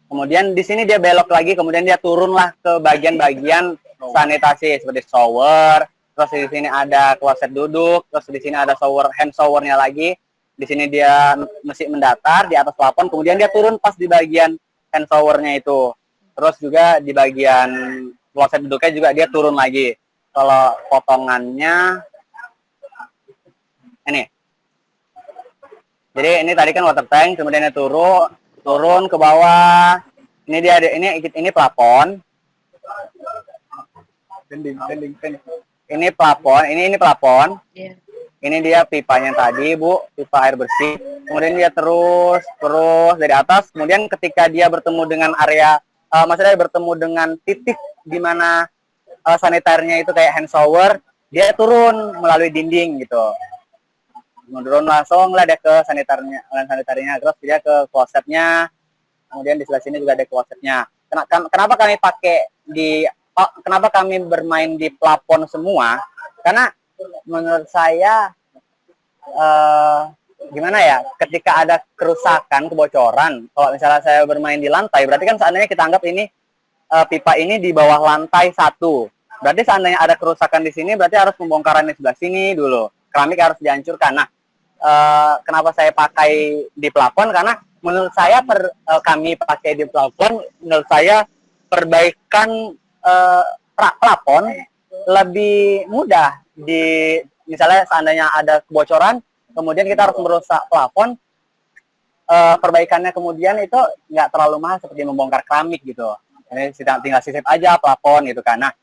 Kemudian di sini dia belok lagi, kemudian dia turunlah ke bagian-bagian sanitasi seperti shower. Terus di sini ada kloset duduk, terus di sini ada hand showernya lagi. Di sini dia mesti mendatar di atas plafon, kemudian dia turun pas di bagian hand showernya itu. Terus juga di bagian kloset duduknya juga dia turun lagi. Kalau potongannya ini. Jadi ini tadi kan water tank, kemudian dia turun ke bawah. Ini dia ini plafon. Ini plafon, ini plafon. Iya. Ini dia pipanya tadi, Bu, pipa air bersih. Kemudian dia terus dari atas. Kemudian ketika dia bertemu dengan area, maksudnya bertemu dengan titik di mana saniternya itu kayak hand shower, dia turun melalui dinding gitu. Turun langsung lah dia ke saniternya, terus dia ke klosetnya. Kemudian di sebelah sini juga ada klosetnya. Kenapa kami pakai kenapa kami bermain di plafon semua? Karena menurut saya gimana ya, ketika ada kerusakan, kebocoran, kalau misalnya saya bermain di lantai, berarti kan seandainya kita anggap ini pipa ini di bawah lantai 1. Berarti seandainya ada kerusakan di sini, berarti harus pembongkaran di sebelah sini dulu. Keramik harus dihancurkan. Nah, kenapa saya pakai di plafon? Karena menurut saya kami pakai di plafon, menurut saya perbaikan plafon lebih mudah. Misalnya seandainya ada kebocoran, kemudian kita harus merusak plafon, perbaikannya kemudian itu nggak terlalu mahal seperti membongkar keramik gitu. Ini tinggal sisip aja plafon gitu kan. Nah,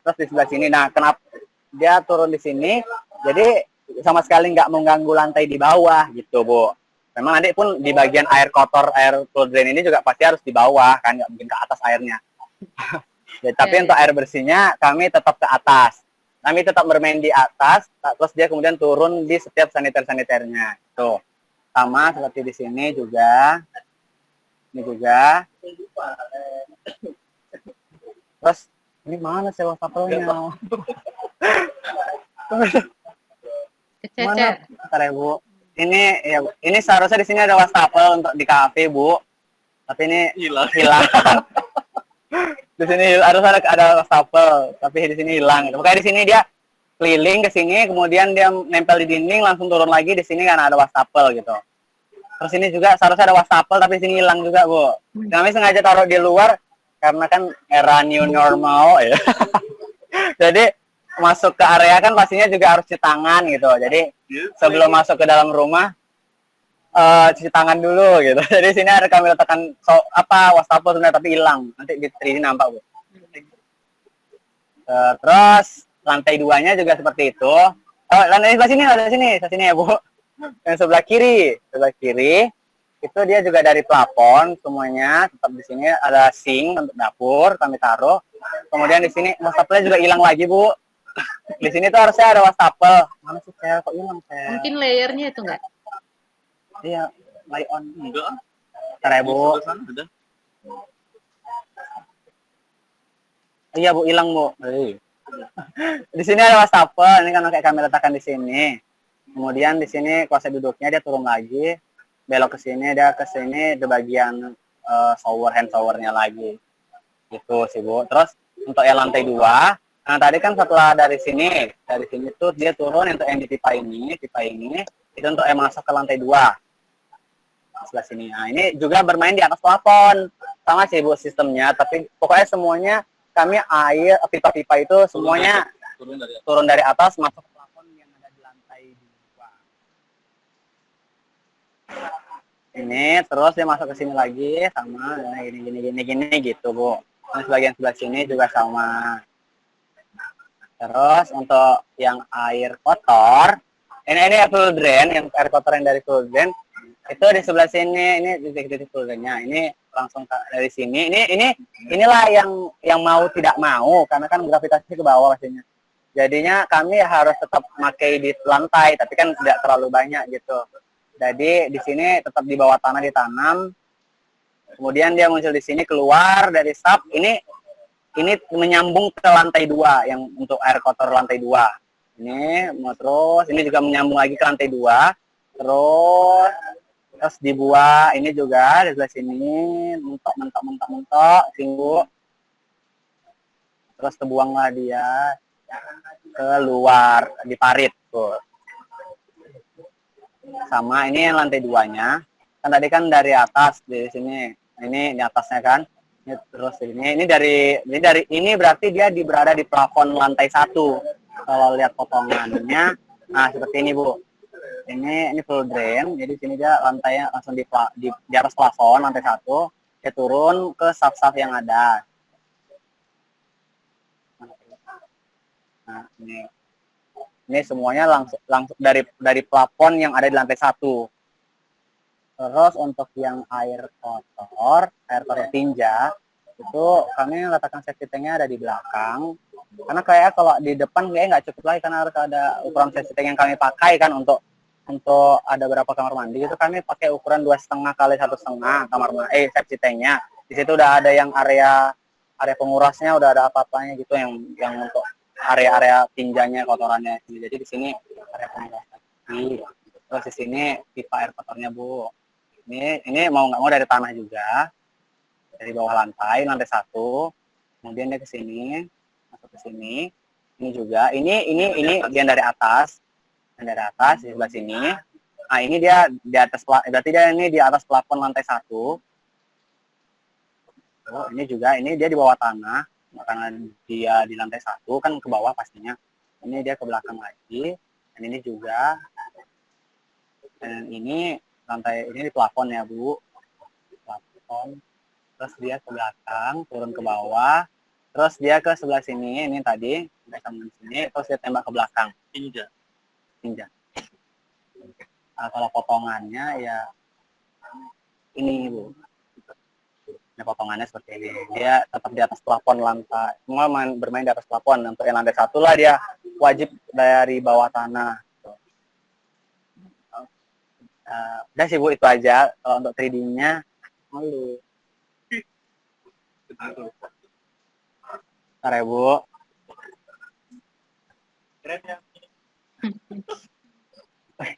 terus di sebelah sini, nah kenapa dia turun di sini? Jadi sama sekali nggak mengganggu lantai di bawah gitu, Bu. Memang nanti pun di bagian air kotor, air cool drain ini juga pasti harus di bawah kan, nggak mungkin ke atas airnya. Ya, tapi untuk air bersihnya kami tetap ke atas. Kami tetap bermain di atas, terus dia kemudian turun di setiap saniternya. Tuh, sama seperti di sini juga. Ini juga. Terus ini mana sewa wastafel-nya? Mana? Bentar ya, Bu. Ini seharusnya di sini ada wastafel untuk di kafe, Bu. Tapi ini hilang. Di sini harus ada wastafel, tapi di sini hilang. Makanya di sini dia keliling ke sini, kemudian dia nempel di dinding, langsung turun lagi di sini karena ada wastafel gitu. Terus ini juga seharusnya ada wastafel, tapi di sini hilang juga, Bu. Kami sengaja taruh di luar karena kan era new normal ya. Jadi masuk ke area kan pastinya juga harus cuci tangan gitu. Jadi sebelum masuk ke dalam rumah cuci tangan dulu gitu. Jadi sini ada kami letakkan wastafel sebenarnya tapi hilang. Nanti di 3D nampak, Bu. Terus lantai 2-nya juga seperti itu. Lantai sebelah sini ya, Bu. Yang sebelah kiri itu dia juga dari plafon semuanya. Tetap di sini ada sink untuk dapur kami taruh. Kemudian di sini wastafelnya juga hilang lagi, Bu. Di sini tuh harusnya ada wastafel. Mana sih saya kok hilang saya? Mungkin layernya itu enggak? Iya, lay on. Enggak. Bentar ya, Bu. Iya, Bu, hilang, Bu. Di sini ada wastafel, ini kan kayak kami letakkan di sini. Kemudian di sini kloset duduknya dia turun lagi, belok ke sini, dia ke sini di bagian hand showernya lagi. Gitu sih, Bu. Terus untuk yang lantai 2, nah tadi kan setelah dari sini tuh dia turun untuk yang di pipa ini itu untuk yang masuk ke lantai 2. Sebelah sini. Nah, ini juga bermain di atas plafon. Sama sih, Bu, sistemnya, tapi pokoknya semuanya kami pipa-pipa itu semuanya turun dari atas masuk ke plafon yang ada di lantai 2. Ini terus dia masuk ke sini lagi sama gini gitu, Bu. Nah, bagian sebelah sini juga sama. Terus untuk yang air kotor, ini cool drain, yang air kotor yang dari cool drain itu di sebelah sini, ini titik-titik cool drainnya. Ini langsung dari sini. Inilah yang mau tidak mau karena kan gravitasi ke bawah pastinya. Jadinya kami harus tetap pakai di lantai, tapi kan tidak terlalu banyak gitu. Jadi di sini tetap di bawah tanah ditanam. Kemudian dia muncul di sini keluar dari sub. Ini menyambung ke lantai 2 yang untuk air kotor lantai 2. Ini mau terus, ini juga menyambung lagi ke lantai 2. Terus dibuat ini juga di sebelah sini, mentok, singgu. Terus terbuanglah dia keluar di parit tuh. sama ini yang lantai 2-nya. Kan tadi kan dari atas di sini. Ini di atasnya kan. Ini terus ini dari ini berarti dia berada di plafon lantai 1. Kalau lihat potongannya, nah seperti ini Bu. Ini full drain, jadi sini dia lantainya langsung di atas plafon lantai 1, dia turun ke saf-saf yang ada. Nah, ini semuanya langsung dari plafon yang ada di lantai 1. Terus untuk yang air kotor tinja, itu kami letakkan safety tank-nya ada di belakang. Karena kayak kalau di depan kayak nggak cukup lagi, karena harus ada ukuran safety tank yang kami pakai kan untuk ada berapa kamar mandi itu kami pakai ukuran 2,5 kali 1,5 kamar mandi safety tank-nya. Di situ udah ada yang area pengurasnya, udah ada apa-apanya gitu yang untuk area tinjanya, kotorannya. Jadi di sini area pengurasnya. Terus di sini pipa air kotornya Bu. Ini mau nggak mau dari tanah juga, dari bawah lantai 1. Kemudian dia ke sini, masuk ke sini. Ini juga, ini bagian dari atas. Dari atas di sebelah sini. Nah, ini dia di atas, berarti dia ini di atas plafon lantai 1. Oh, ini juga, ini dia di bawah tanah. Karena dia di lantai 1 kan ke bawah pastinya. Ini dia ke belakang lagi. Dan ini juga. Dan ini lantai, ini di plafon ya Bu. Plafon. Terus dia ke belakang, turun ke bawah. Terus dia ke sebelah sini, ini tadi. Sampai sini, terus dia tembak ke belakang. Tinja. Kalau potongannya ya ini Bu. Ini potongannya seperti ini. Dia tetap di atas plafon lantai. Semua bermain di atas plafon. Untuk yang lantai 1 lah dia wajib dari bawah tanah. Udah sih Bu, itu aja. Kalau untuk 3D-nya, malu. Bentar ya Bu.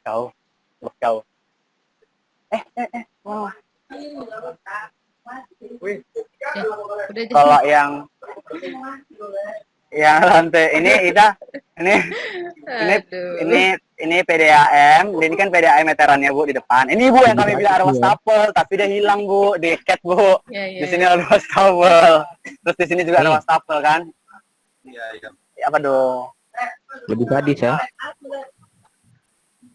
Kau. Wah. Kalau yang lantai ini PDAM, ini kan PDAM meterannya Bu di depan. Ini Bu yang kami bilang ada wastafel, tapi dia hilang Bu, deket Bu. Di sini ada wastafel. Terus di sini juga ada wastafel kan? Iya. Apa dong? Lebih sadis ya.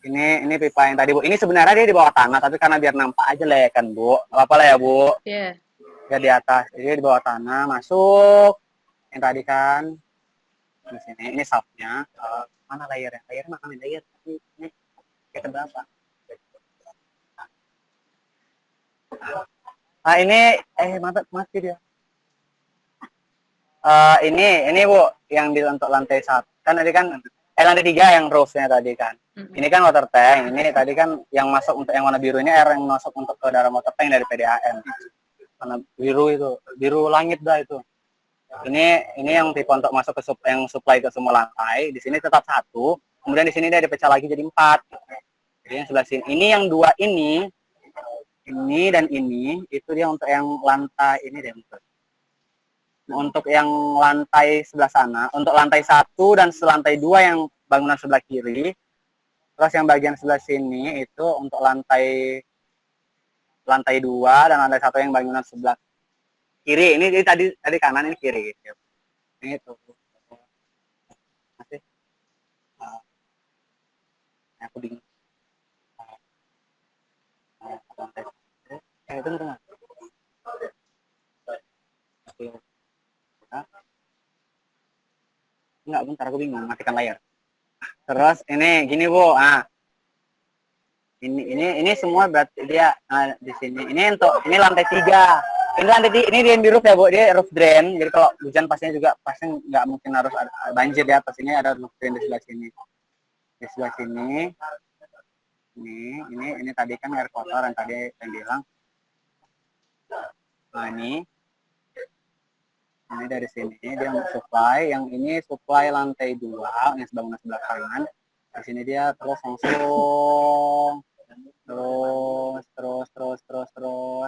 Ini pipa yang tadi Bu. Ini sebenarnya dia di bawah tanah, tapi karena biar nampak aja lah ya kan Bu. Apa lah ya Bu? Iya. Dia di atas, jadi di bawah tanah masuk. Yang tadi kan di sini. Ini safnya. Mana layarnya? Layarnya mana layar? Ini kita berapa? Nah ini mati dia. Ini Bu yang untuk lantai 1. Kan tadi kan lantai 3 yang roof-nya tadi kan. Ini kan water tank. Ini tadi kan yang masuk untuk yang warna biru ini air yang masuk untuk ke dalam water tank dari PDAM. Warna biru itu, biru langit dah itu. Ini yang tipe untuk masuk ke yang supply ke semua lantai. Di sini tetap 1. Kemudian di sini dia dipecah lagi jadi 4. Jadi yang sebelah sini. Ini yang 2 ini dan ini itu dia untuk yang lantai ini deh. Untuk yang lantai sebelah sana, untuk lantai 1 dan lantai 2 yang bangunan sebelah kiri. Terus yang bagian sebelah sini itu untuk lantai 2 dan lantai 1 yang bangunan sebelah kiri. Ini tadi kanan, ini kiri gitu. Ini tuh. Masih. Aku bingung. Itu enggak. Enggak, bentar aku bingung, matikan layar. Terus ini gini Bu, ini semua berarti dia di sini. Ini lantai 3. Ini di roof ya Bu, dia roof drain. Jadi kalau hujan pastinya juga pasti nggak mungkin harus banjir di atas. Ini ada roof drain di sebelah sini. Di sebelah sini. Ini tadi kan air kotor yang tadi yang bilang. Nah ini dari sini dia supply, yang ini supply lantai 2 yang bangunan sebelah kanan. Di sini dia terus langsung terus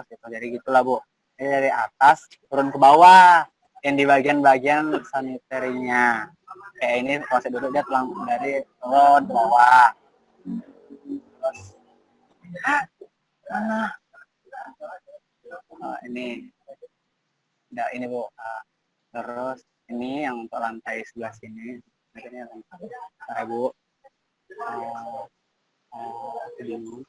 gitu. Jadi gitulah Bu. Ini dari atas turun ke bawah yang di bagian-bagian sanitarinya. Kayak ini proses duduk dia tulang dari turun ke bawah. Terus Mana? Ini. Nah, ini Bu. Terus ini yang untuk lantai sebelah sini. Ini lantai Bu. Dulu.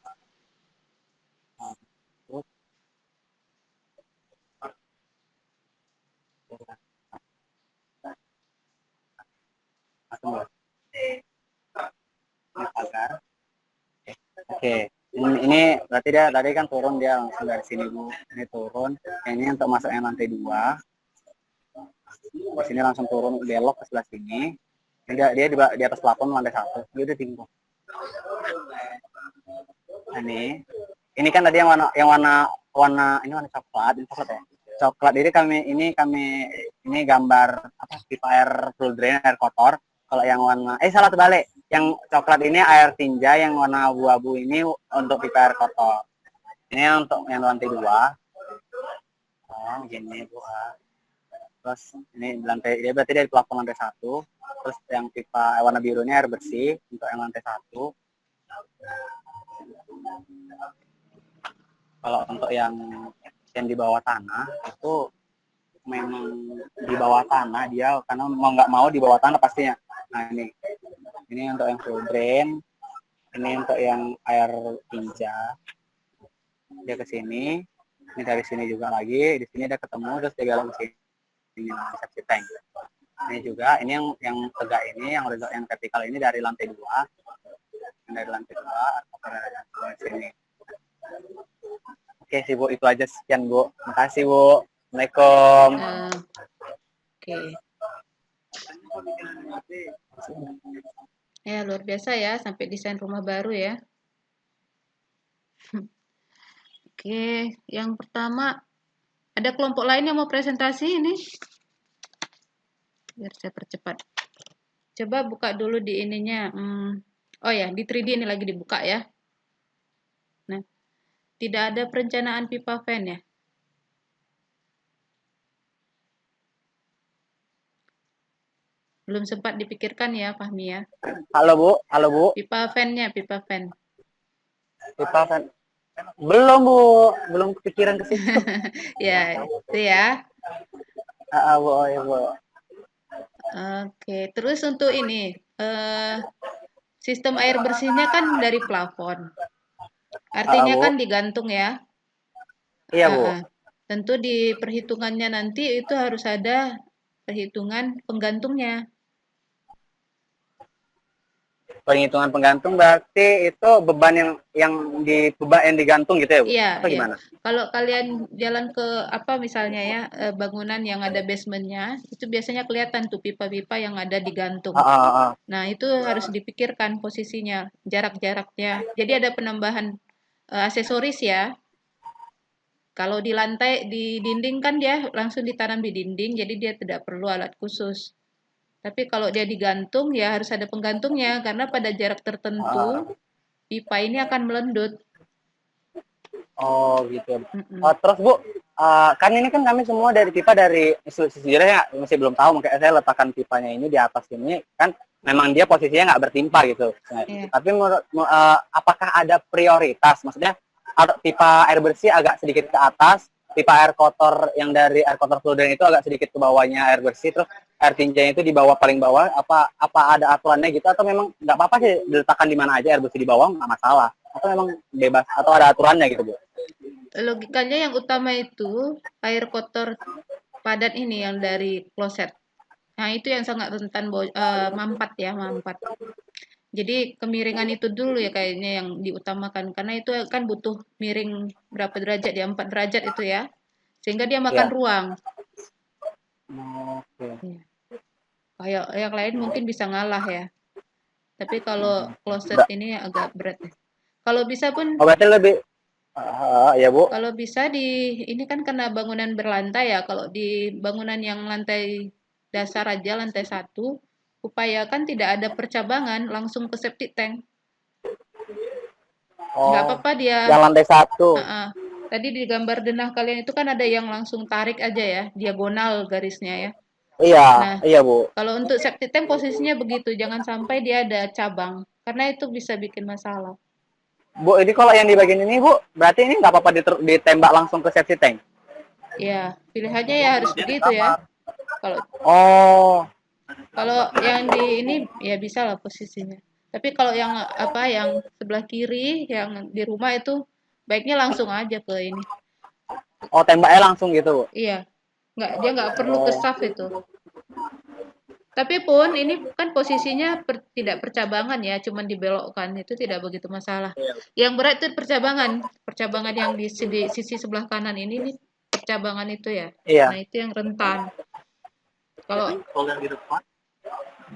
Pagar. Oke, ini berarti dia tadi kan turun dia langsung dari sini Bu. Ini turun. Ini untuk masuk yang lantai 2. Di sini langsung turun belok ke sebelah sini. Dia di atas plafon lantai 1. Dia udah tinggi. Ini kan tadi yang warna ini warna coklat, ini coklat ya. Coklat ini ini gambar apa pipa air full drain air kotor. Kalau yang warna salah terbalik. Yang coklat ini air tinja, yang warna abu-abu ini untuk pipa air kotor. Ini untuk yang lantai 2. Begini Bu. Terus ini lantai dia berarti dari plafon lantai 1. Terus yang pipa warna biru ini air bersih untuk yang lantai 1. Kalau untuk yang di bawah tanah itu memang di bawah tanah dia karena mau nggak mau di bawah tanah pastinya. Nah ini untuk yang full drain, ini untuk yang air tinja. Dia ke sini, ini dari sini juga lagi, di sini ada ketemu terus dia galak ke sini septic tank. Ini juga, ini yang tegak ini, yang vertikal ini dari lantai 2. Dari lantai 2 atau dari lantai sini. Oke sih Bu, itu aja sekian Bu. Makasih Bu. Assalamualaikum. Oke. Ya, luar biasa ya, sampai desain rumah baru ya. Oke, yang pertama, ada kelompok lain yang mau presentasi ini? Biar saya percepat. Coba buka dulu di ininya. Oh ya, di 3D ini lagi dibuka ya. Nah, tidak ada perencanaan pipa fan ya. Belum sempat dipikirkan ya, Fahmi ya. Halo Bu. Pipa fan-nya, pipa fan. Pipa fan. Belum Bu, belum kepikiran ke situ. Ya, itu ya. Bu, ya Bu. Oke, terus untuk ini, sistem air bersihnya kan dari plafon. Artinya kan digantung ya. Iya Bu. Tentu di perhitungannya nanti itu harus ada perhitungan penggantungnya. Penghitungan penggantung berarti itu beban yang digantung gitu ya Bu? Iya, atau gimana? Kalau kalian jalan ke apa misalnya ya bangunan yang ada basementnya, itu biasanya kelihatan tuh pipa-pipa yang ada digantung. Nah itu harus dipikirkan posisinya, jarak-jaraknya. Jadi ada penambahan aksesoris ya. Kalau di lantai, di dinding kan dia langsung ditanam di dinding, jadi dia tidak perlu alat khusus. Tapi kalau dia digantung ya harus ada penggantungnya karena pada jarak tertentu pipa ini akan melendut. Oh gitu. Terus Bu, kan ini kan kami semua dari pipa dari sejujurnya masih belum tahu, makanya saya letakkan pipanya ini di atas ini kan memang dia posisinya nggak bertimpa gitu. Tapi apakah ada prioritas? Maksudnya pipa air bersih agak sedikit ke atas, pipa air kotor yang dari air kotor fluiden itu agak sedikit ke bawahnya air bersih, terus air tinjanya itu di bawah paling bawah. Apa ada aturannya gitu atau memang nggak apa-apa sih diletakkan di mana aja air bersih di bawah nggak masalah? Atau memang bebas atau ada aturannya gitu Bu? Logikanya yang utama itu air kotor padat ini yang dari kloset. Nah itu yang sangat rentan mampat ya, mampat. Jadi kemiringan itu dulu ya kayaknya yang diutamakan karena itu kan butuh miring berapa derajat ya, 4 derajat itu ya, sehingga dia makan ruang. Kayak yang lain mungkin bisa ngalah ya, tapi kalau kloset ini agak berat ya. Kalau bisa pun berarti lebih ya Bu. Kalau bisa ini kan karena bangunan berlantai ya, kalau di bangunan yang lantai dasar aja lantai 1 upayakan tidak ada percabangan langsung ke septic tank. Nggak apa-apa dia. Yang lantai 1. Tadi di gambar denah kalian itu kan ada yang langsung tarik aja ya, diagonal garisnya ya. Iya, nah, iya Bu. Kalau untuk septic tank posisinya begitu, jangan sampai dia ada cabang, karena itu bisa bikin masalah. Bu, ini kalau yang di bagian ini Bu, berarti ini nggak apa-apa ditembak langsung ke septic tank? Ya, pilihannya ya harus begitu ya. Kalau Oh, kalau yang di ini ya bisa lah posisinya. Tapi kalau yang apa yang sebelah kiri yang di rumah itu baiknya langsung aja ke ini. oh tembaknya langsung gitu Bu? Iya, dia nggak perlu ke saf itu. Tapi pun ini kan posisinya tidak percabangan ya, cuman dibelokkan itu tidak begitu masalah. Yang berat itu percabangan yang di sisi sebelah kanan ini nih percabangan itu ya. Iya. Nah itu yang rentan. Kalau yang di depan.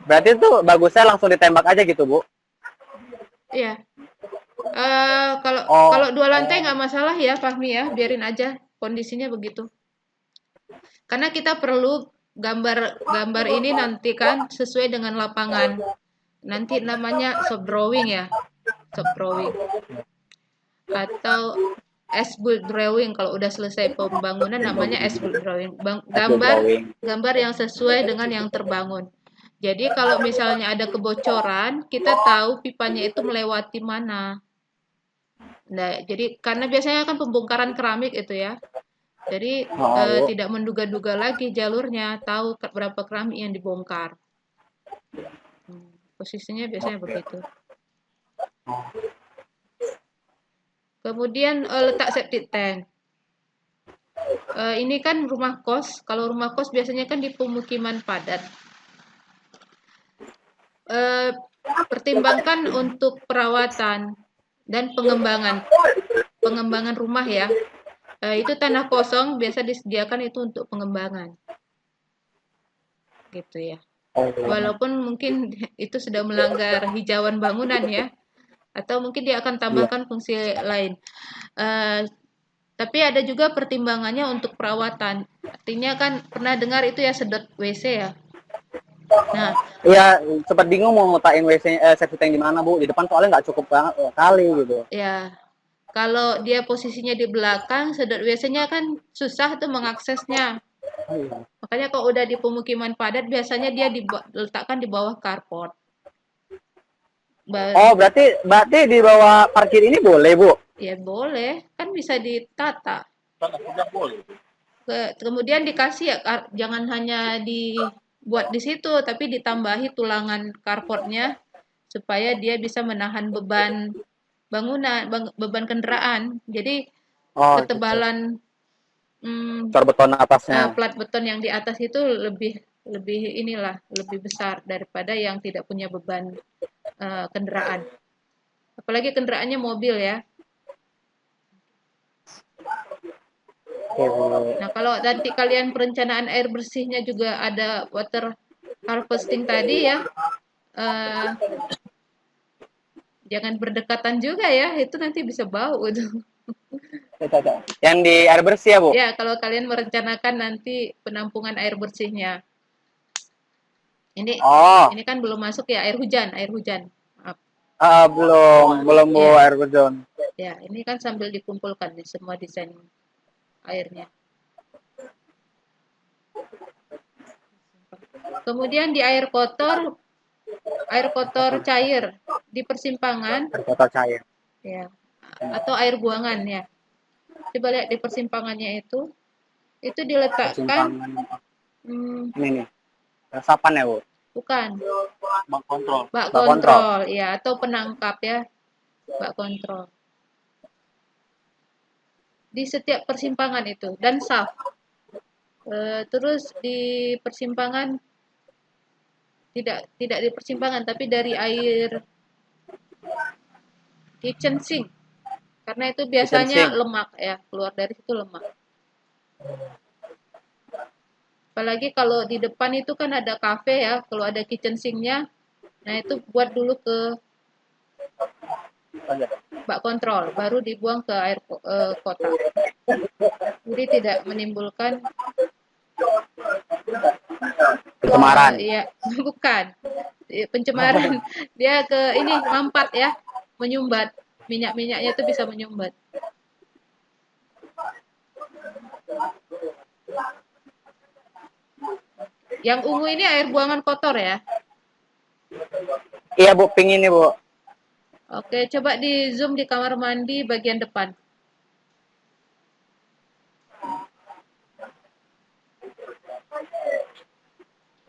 Berarti itu bagusnya langsung ditembak aja gitu Bu? iya, kalau 2 lantai nggak masalah ya Fahmi ya, biarin aja kondisinya begitu. Karena kita perlu gambar ini nanti kan sesuai dengan lapangan. Nanti namanya shop drawing ya, shop drawing atau as-built drawing. Kalau udah selesai pembangunan namanya as-built drawing. Gambar yang sesuai dengan yang terbangun. Jadi kalau misalnya ada kebocoran, kita tahu pipanya itu melewati mana. Nah, jadi karena biasanya kan pembongkaran keramik itu ya. Jadi tidak menduga-duga lagi jalurnya, tahu berapa keramik yang dibongkar. Posisinya biasanya begitu. Kemudian letak septic tank. Ini kan rumah kos. Kalau rumah kos biasanya kan di pemukiman padat. Pertimbangkan untuk perawatan dan pengembangan rumah ya. Itu tanah kosong biasa disediakan itu untuk pengembangan. Gitu ya. Walaupun mungkin itu sudah melanggar hijauan bangunan ya. Atau mungkin dia akan tambahkan fungsi lain. Tapi ada juga pertimbangannya untuk perawatan. Artinya kan pernah dengar itu ya sedot WC ya. Nah, iya sempat bingung mau ngutakin WC septic tank di mana Bu. Di depan soalnya nggak cukup banget kali gitu. Ya. Kalau dia posisinya di belakang, sedot WC-nya kan susah tuh mengaksesnya. Makanya kalau udah di pemukiman padat, biasanya dia diletakkan di bawah carport. Oh, berarti di bawah parkir ini boleh, Bu? Ya boleh, kan bisa ditata. Sudah boleh. Kemudian dikasih ya, jangan hanya dibuat di situ, tapi ditambahi tulangan carportnya supaya dia bisa menahan beban bangunan, beban kendaraan. Jadi ketebalan cor beton atasnya. plat beton yang di atas itu lebih besar daripada yang tidak punya beban kendaraan. Apalagi kendaraannya mobil ya. Nah, kalau nanti kalian perencanaan air bersihnya juga ada water harvesting tadi ya. Jangan berdekatan juga ya, itu nanti bisa bau itu. Yang di air bersih ya, Bu? Ya, kalau kalian merencanakan nanti penampungan air bersihnya. Ini kan belum masuk ya air hujan. Maaf. Belum Bu, air hujan. Ya, ini kan sambil dikumpulkan di semua desain airnya. Kemudian di air kotor cair di persimpangan. Air kotor cair. Ya. Atau air buangan ya. Coba lihat di persimpangannya itu diletakkan ini nih. Resapan ya, Bu? bukan bak kontrol. kontrol ya, atau penangkap ya, bak kontrol di setiap persimpangan itu dan saf. Terus di persimpangan tidak di persimpangan tapi dari air kitchen sink, karena itu biasanya lemak ya, keluar dari situ lemak. Apalagi kalau di depan itu kan ada kafe ya, kalau ada kitchen sink-nya, nah itu buat dulu ke bak kontrol, baru dibuang ke air kotak. Jadi tidak menimbulkan pencemaran. Iya, bukan pencemaran. Dia ke ini mampat ya, menyumbat. Minyak-minyaknya itu bisa menyumbat. Yang ungu ini air buangan kotor ya? Iya, Bu, pink ini, Bu. Oke, coba di zoom di kamar mandi bagian depan.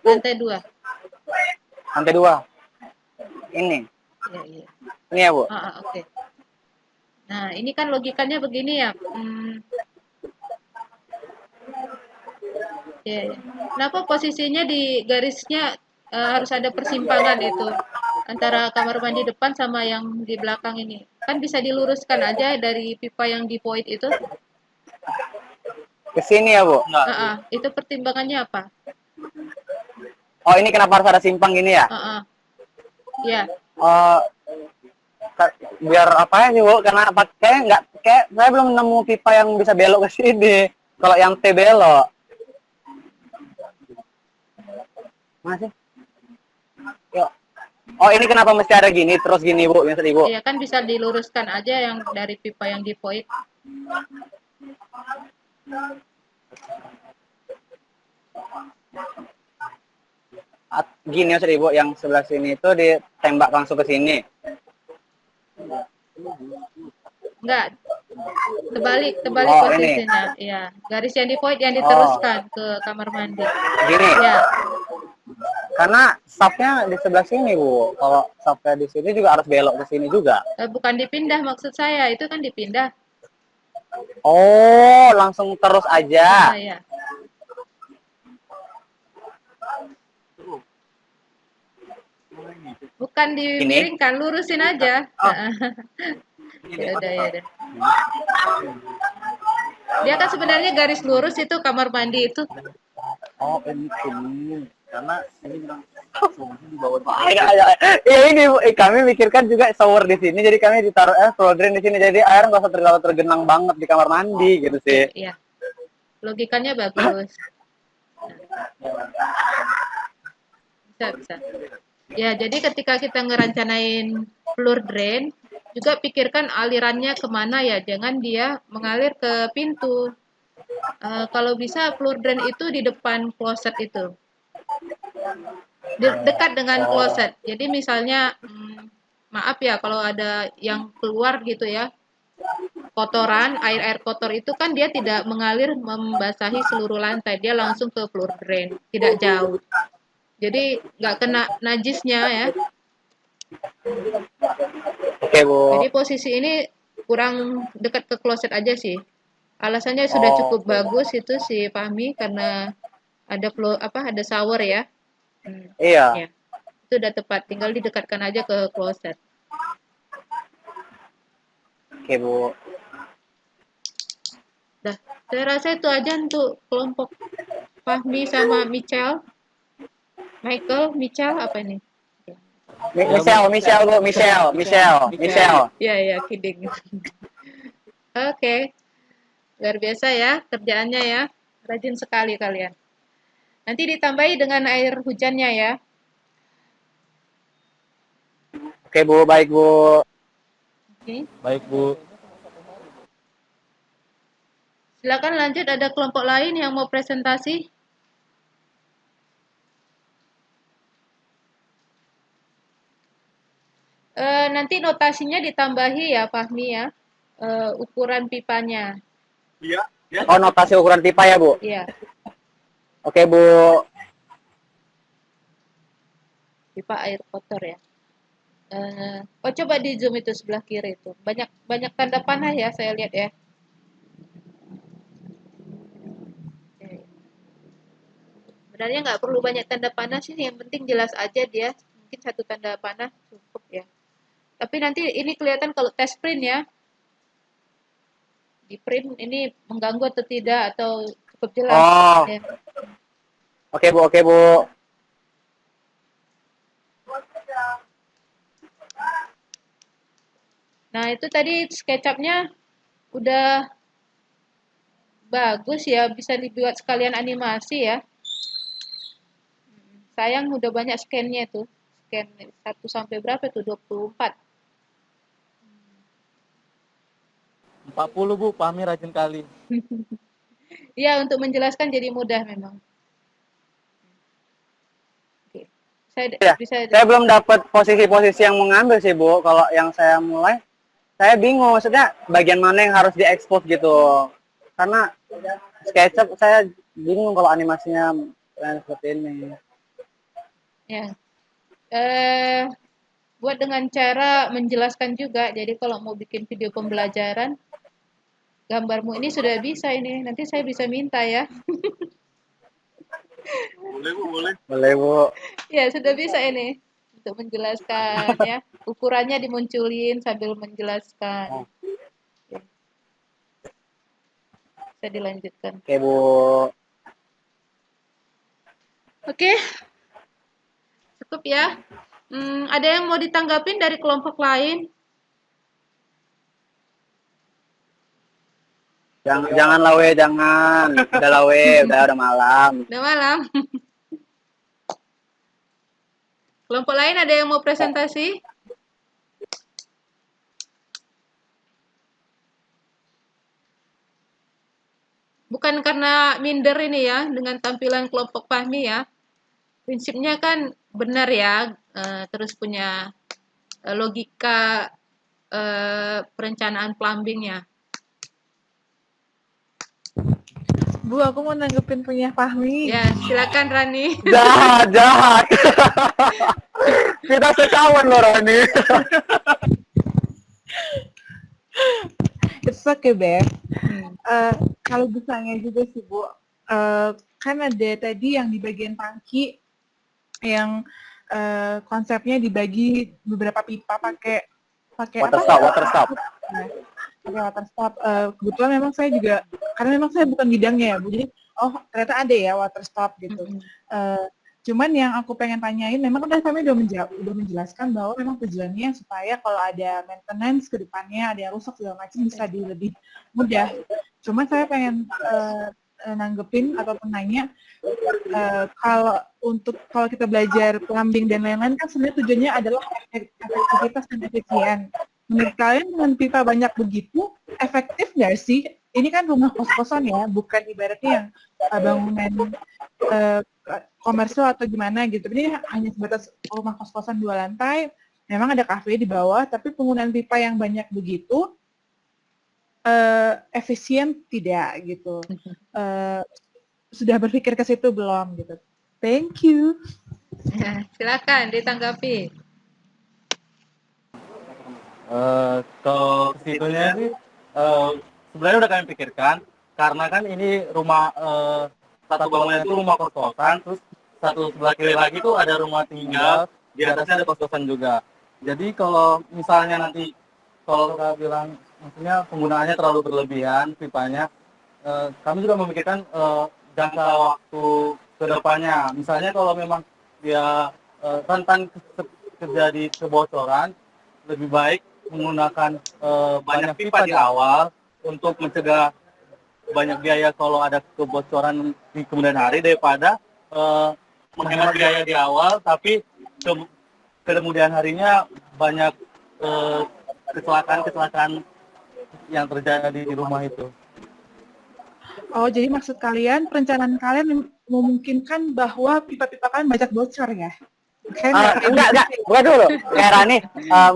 Lantai 2. Lantai 2. Ini. Iya, iya. Ini ya, Bu. Oke. Nah, ini kan logikanya begini ya. Iya, iya. Kenapa posisinya di garisnya harus ada persimpangan itu antara kamar mandi depan sama yang di belakang ini? Kan bisa diluruskan aja dari pipa yang di void itu. Ke sini ya, Bu. Itu pertimbangannya apa? Oh, ini kenapa harus ada simpang gini ya? Iya. Biar apa ya, Bu? Karena kayak saya belum nemu pipa yang bisa belok ke sini. Kalau yang T belok. Masih? Yuk. Oh, ini kenapa mesti ada gini terus gini, Bu? Yang tadi, Bu. Iya, kan bisa diluruskan aja yang dari pipa yang di void. Gini ya, Bu, yang sebelah sini itu ditembak langsung ke sini. Enggak. Terbalik Oh, posisinya. Iya, garis yang di void yang diteruskan ke kamar mandi. Gini. Iya. Karena sapnya di sebelah sini, Bu. Kalau sapnya di sini juga harus belok ke sini juga. Bukan dipindah maksud saya, itu kan dipindah. Oh, langsung terus aja. Iya. Bukan dimiringkan, lurusin aja. Ya udah. Dia kan sebenarnya garis lurus itu kamar mandi itu. Oh, ini. Karena ini bilang di bawah. Ya ini kami mikirkan juga shower di sini, jadi kami ditaruh floor drain di sini, jadi air nggak usah terlalu tergenang banget di kamar mandi gitu sih. Iya. Logikanya bagus. Bisa. Ya, jadi ketika kita ngerancanain floor drain, juga pikirkan alirannya kemana ya, jangan dia mengalir ke pintu. Kalau bisa floor drain itu di depan kloset itu. Dekat dengan kloset. Jadi misalnya, maaf ya kalau ada yang keluar gitu ya, kotoran, air kotor itu kan dia tidak mengalir membasahi seluruh lantai, dia langsung ke floor drain, tidak jauh. Jadi nggak kena najisnya ya. Oke, Bu. Jadi posisi ini kurang dekat ke kloset aja sih. Alasannya sudah cukup bagus itu si Fahmi karena ada ada shower ya. Iya. Ya. Itu udah tepat, tinggal didekatkan aja ke kloset. Oke, Bu. Dah, saya rasa itu aja untuk kelompok Fahmi sama Michelle. Michelle apa ini? Michelle, Bu. Michelle. Iya, kidding. Oke. Luar biasa ya kerjaannya ya. Rajin sekali kalian. Nanti ditambahi dengan air hujannya ya. Oke, Bu. Baik, Bu. Oke. Baik, Bu. Silakan lanjut, ada kelompok lain yang mau presentasi? Nanti notasinya ditambahi ya, Fahmi ya. Ukuran pipanya. Iya. Oh, notasi ukuran pipa ya, Bu? Iya. Oke, Bu. Pipa air kotor ya. Coba di zoom itu sebelah kiri itu. Banyak tanda panah ya, saya lihat ya. Sebenarnya nggak perlu banyak tanda panah sih, yang penting jelas aja dia. Mungkin satu tanda panah cukup ya. Tapi nanti ini kelihatan kalau tes print ya. Di print ini mengganggu atau tidak, atau cukup jelas. Oh. Ya. Oke, Bu. Nah, itu tadi SketchUp-nya udah bagus ya, bisa dibuat sekalian animasi ya. Sayang udah banyak scan-nya tuh. Scan 1 sampai berapa tuh? 24. 40, Bu. Fahmi rajin kali. Iya, untuk menjelaskan jadi mudah memang. Oke. Ya, bisa saya belum dapat posisi-posisi yang mengambil sih Bu. Kalau yang saya mulai, saya bingung. Maksudnya bagian mana yang harus diekspos gitu. Karena SketchUp saya bingung kalau animasinya seperti ini. ya. Buat dengan cara menjelaskan juga. Jadi kalau mau bikin video pembelajaran, gambarmu ini sudah bisa ini. Nanti saya bisa minta ya. Boleh Bu. Ya, sudah bisa ini untuk menjelaskan ya. Ukurannya dimunculin sambil menjelaskan. Bisa dilanjutkan. Oke Bu. Oke. Cukup ya. Ada yang mau ditanggapin dari kelompok lain? Jangan lawe, jangan. Udah lawe, udah malam. Udah malam. Kelompok lain ada yang mau presentasi? Bukan karena minder ini ya, dengan tampilan kelompok Fahmi ya. Prinsipnya kan benar ya, terus punya logika perencanaan plumbing ya. Bu, aku mau nanggepin punya Fahmi. Ya, silakan Rani. Jahat. Kita sekawan loh Rani. It's okay, Beb. Kalau misalnya juga sih, Bu, kan ada tadi yang di bagian tangki yang konsepnya dibagi beberapa pipa pakai Water stop. Pakai water stop. Kebetulan memang saya juga, karena memang saya bukan bidangnya ya Bu, jadi ternyata ada ya water stop gitu. Cuman yang aku pengen tanyain, memang udah kami udah menjelaskan bahwa memang tujuannya supaya kalau ada maintenance ke depannya, ada yang rusak segala macam bisa lebih mudah. Cuman saya pengen nanggepin atau nanya, kalau kita belajar plumbing dan lain-lain kan sebenarnya tujuannya adalah efektivitas dan efisien. Menurut kalian dengan pipa banyak begitu, efektif nggak sih? Ini kan rumah kos-kosan ya, bukan ibaratnya yang bangunan komersial atau gimana gitu. Ini hanya sebatas rumah kos-kosan 2 lantai, memang ada kafe di bawah, tapi penggunaan pipa yang banyak begitu, efisien tidak gitu. Sudah berpikir ke situ belum gitu? Thank you. Silakan ditanggapi. Ke situnya sih sebenarnya udah kami pikirkan karena kan ini rumah satu bangunan itu rumah kos-kosan, terus satu sebelah kiri lagi tuh ada rumah tinggal, di atasnya ada kos-kosan juga. Jadi kalau misalnya nanti kalau kita bilang maksudnya penggunaannya terlalu berlebihan pipanya, kami juga memikirkan jangka waktu ke depannya. Misalnya kalau memang dia rentan terjadi kebocoran, lebih baik menggunakan banyak pipa di awal untuk mencegah banyak biaya kalau ada kebocoran di kemudian hari daripada menghemat biaya di awal tapi kemudian harinya banyak kecelakaan yang terjadi di rumah itu. Oh, jadi maksud kalian, perencanaan kalian memungkinkan bahwa pipa-pipa kalian banyak bocor ya? Enggak, bukan dulu. Kayak Rani,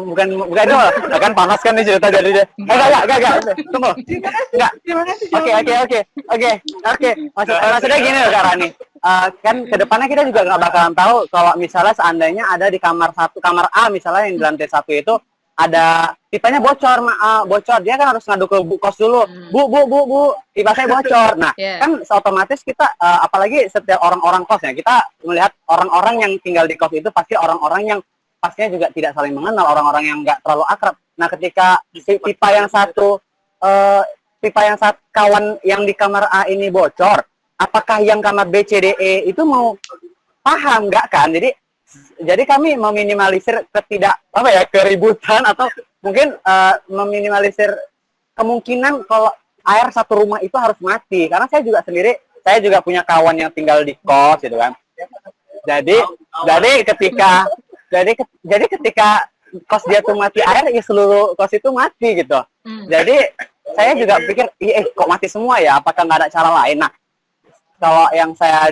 bukan dulu. Kan panas kan nih cerita dari dia. Enggak. Tunggu. Enggak. Oke. Maksudnya gini loh Kak Rani. Kan kedepannya kita juga nggak bakalan tahu kalau misalnya seandainya ada di kamar A misalnya yang di lantai 1 itu ada pipanya bocor, dia kan harus ngadu ke bu kos dulu. Bu, pipa saya bocor. Nah, kan otomatis kita apalagi setiap orang-orang kos ya, kita melihat orang-orang yang tinggal di kos itu pasti orang-orang yang pastinya juga tidak saling mengenal, orang-orang yang nggak terlalu akrab. Nah, ketika pipa yang satu kawan yang di kamar A ini bocor, apakah yang kamar B, C, D, E itu mau paham nggak kan? Jadi kami meminimalisir keributan atau mungkin meminimalisir kemungkinan kalau air satu rumah itu harus mati. Karena saya juga punya kawan yang tinggal di kos gitu kan. Jadi ketika kos dia tuh mati air, ya seluruh kos itu mati gitu. Jadi saya juga pikir, kok mati semua ya? Apakah nggak ada cara lain? Nah, kalau yang saya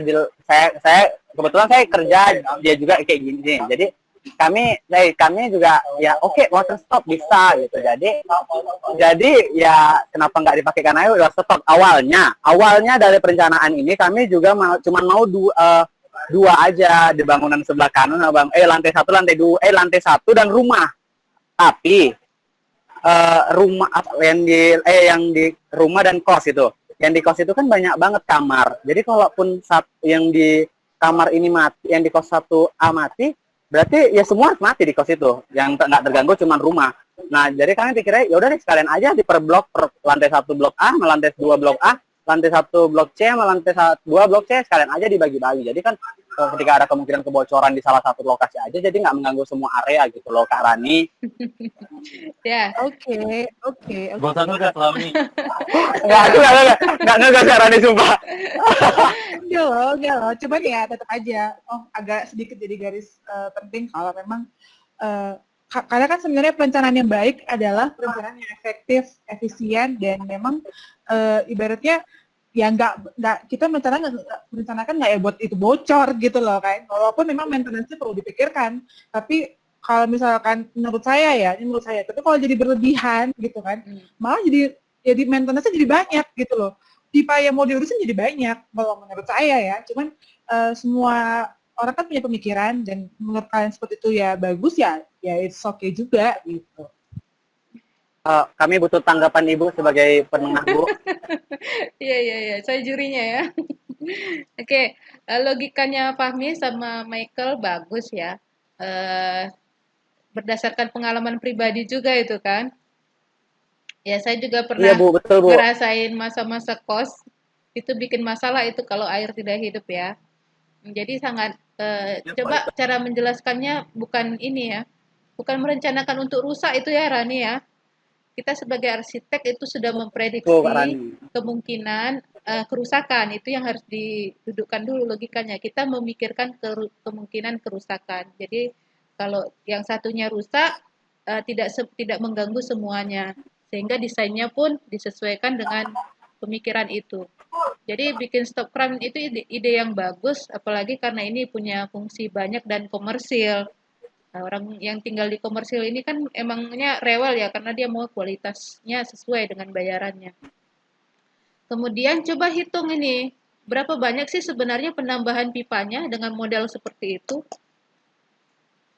kebetulan saya kerja, dia juga kayak gini. Jadi kami juga ya oke, water stop bisa gitu. Jadi ya kenapa nggak dipakaikan air water stop awalnya dari perencanaan ini kami juga cuma mau dua aja di bangunan sebelah kanan, lantai satu, lantai satu dan rumah. Tapi rumah yang di rumah dan kos itu, yang di kos itu kan banyak banget kamar. Jadi kalaupun yang di kamar ini mati, yang di kos 1A mati, berarti ya semua harus mati di kos itu. Yang nggak terganggu cuma rumah. Nah, jadi kalian pikirnya ya udah deh sekalian aja di per blok, lantai 1 blok A, lantai 2 blok A, lantai 1 blok C, lantai 2 blok C, sekalian aja dibagi-bagi. Jadi kan ketika ada kemungkinan kebocoran di salah satu lokasi aja, jadi nggak mengganggu semua area gitu loh, Kak Rani. Ya, Oke. Bosan nggak selama ini? Nggak ngegas Kak Rani, sumpah. Enggak loh. Cuman ya tetap aja. Agak sedikit jadi garis penting kalau memang karena kan sebenarnya perencanaan yang baik adalah perencanaan yang efektif, efisien, dan memang ibaratnya ya nggak kita merencanakan nggak ya buat itu bocor gitu loh kan. Walaupun memang maintenance-nya perlu dipikirkan, tapi kalau misalkan menurut saya, tapi kalau jadi berlebihan gitu kan, malah jadi maintenance-nya jadi banyak gitu loh. Pipa yang mau diurusin jadi banyak kalau menurut saya ya. Cuman semua orang kan punya pemikiran, dan menurut kalian seperti itu ya bagus ya it's okay juga gitu. Kami butuh tanggapan Ibu sebagai penengah, Bu. Iya, saya jurinya ya. Oke, logikanya Fahmi sama Michael bagus ya. Berdasarkan pengalaman pribadi juga itu kan. Ya, saya juga pernah Iya, Bu, betul, Bu. ngerasain masa-masa kos. Itu bikin masalah itu kalau air tidak hidup ya. Jadi sangat coba cara menjelaskannya bukan ini ya. Bukan merencanakan untuk rusak itu ya Rani ya. Kita sebagai arsitek itu sudah memprediksi kemungkinan kerusakan. Itu yang harus didudukkan dulu logikanya. Kita memikirkan kemungkinan kerusakan. Jadi kalau yang satunya rusak tidak mengganggu semuanya. Sehingga desainnya pun disesuaikan dengan pemikiran itu. Jadi bikin stop crime itu ide yang bagus, apalagi karena ini punya fungsi banyak dan komersil. Nah, orang yang tinggal di komersil ini kan emangnya rewel ya, karena dia mau kualitasnya sesuai dengan bayarannya. Kemudian coba hitung ini, berapa banyak sih sebenarnya penambahan pipanya dengan model seperti itu?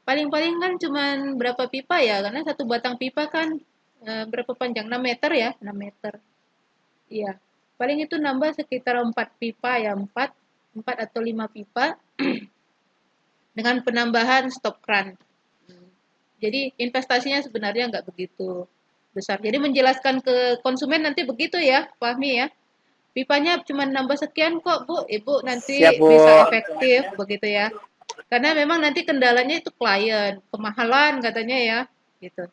Paling-paling kan cuman berapa pipa ya, karena satu batang pipa kan berapa panjang? 6 meter ya, 6 meter. Iya, paling itu nambah sekitar 4 pipa ya, 4 atau 5 pipa dengan penambahan stop run. Jadi investasinya sebenarnya nggak begitu besar. Jadi menjelaskan ke konsumen nanti begitu ya, Fahmi ya. Pipanya cuma nambah sekian kok, Bu. Ibu nanti Siap, Bu. bisa efektif begitu ya. Karena memang nanti kendalanya itu klien, kemahalan katanya ya, gitu.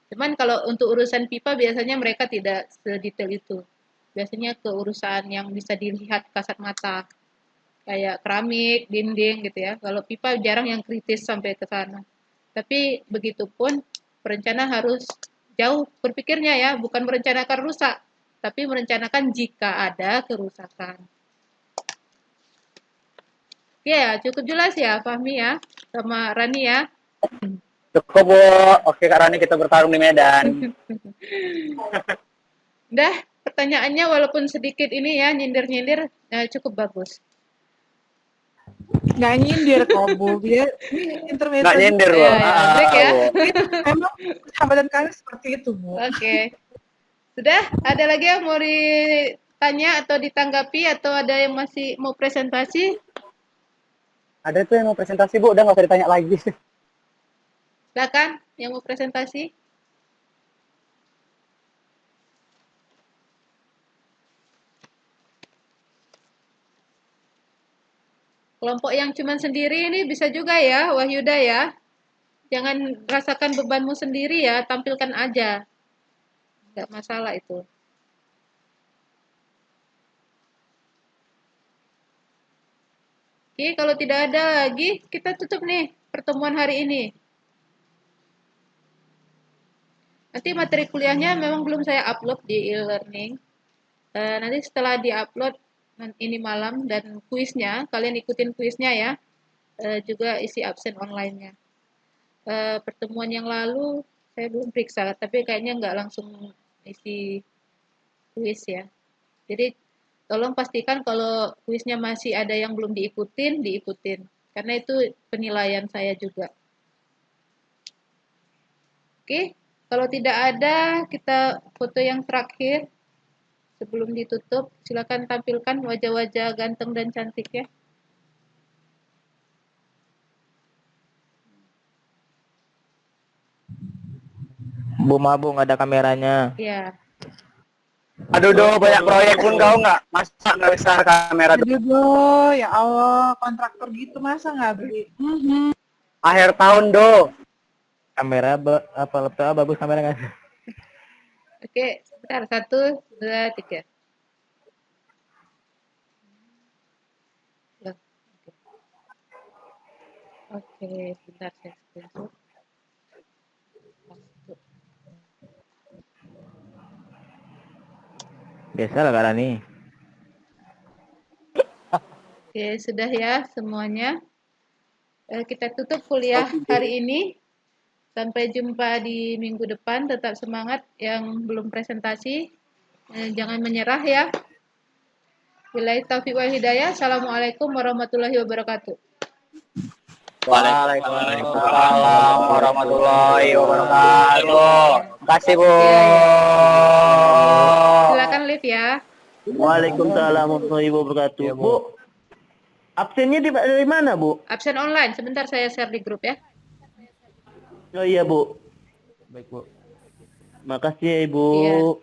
Cuman kalau untuk urusan pipa biasanya mereka tidak sedetail itu. Biasanya ke urusan yang bisa dilihat kasat mata. Kayak keramik, dinding gitu ya. Kalau pipa jarang yang kritis sampai ke sana. Tapi begitupun perencana harus jauh berpikirnya ya, bukan merencanakan rusak, tapi merencanakan jika ada kerusakan. Ya, cukup jelas ya Fahmi ya, sama Rani ya. Cukup, Bu. Oke, Kak Rani, kita bertarung di Medan. Dah, pertanyaannya walaupun sedikit ini ya, nyindir-nyindir, cukup bagus. Nggak nyindir kok, Bu. Dia ini intermezzo. Nggak nyindir, Bu. Break ya. Memang sahabatan kalian seperti itu, Bu. Oke. Sudah, ada lagi yang mau ditanya atau ditanggapi, atau ada yang masih mau presentasi? Ada tuh yang mau presentasi, Bu. Udah nggak usah ditanya lagi. Silakan, yang mau presentasi. Kelompok yang cuman sendiri ini bisa juga ya, Wahyuda ya. Jangan rasakan bebanmu sendiri ya, tampilkan aja. Nggak masalah itu. Oke, kalau tidak ada lagi, kita tutup nih pertemuan hari ini. Nanti materi kuliahnya memang belum saya upload di e-learning. Nanti setelah di-upload, ini malam, dan kuisnya, kalian ikutin kuisnya ya. Juga isi absen online-nya. Pertemuan yang lalu saya belum periksa, tapi kayaknya nggak langsung isi kuis ya. Jadi tolong pastikan kalau kuisnya masih ada yang belum diikutin, karena itu penilaian saya juga. Oke, kalau tidak ada, kita foto yang terakhir sebelum ditutup. Silakan tampilkan wajah-wajah ganteng dan cantik ya. Bu Mabu nggak ada kameranya. Ya. Aduh, Do, banyak proyek pun kau nggak, masa nggak bisa kamera, Do? Aduh, Do, ya Allah, kontraktor gitu masa nggak beli? Akhir tahun, Do. Kamera apa laptop bagus kamera nggak? Oke, sebentar. 1, 2, 3. Loh, Oke, sebentar saya screenshot. Biasa lah Kak nih. Oke, sudah ya semuanya. Kita tutup kuliah hari ini. Sampai jumpa di minggu depan. Tetap semangat yang belum presentasi. Jangan menyerah ya. Billahi taufiq wal hidayah. Assalamualaikum warahmatullahi wabarakatuh. Waalaikumsalam warahmatullahi wabarakatuh. Terima kasih, Bu. Silakan live ya. Waalaikumsalam warahmatullahi wabarakatuh. Bu, absennya dari mana, Bu? Absen online. Sebentar saya share di grup ya. Oh iya, Bu. Baik, Bu. Makasih ya, Ibu. Iya.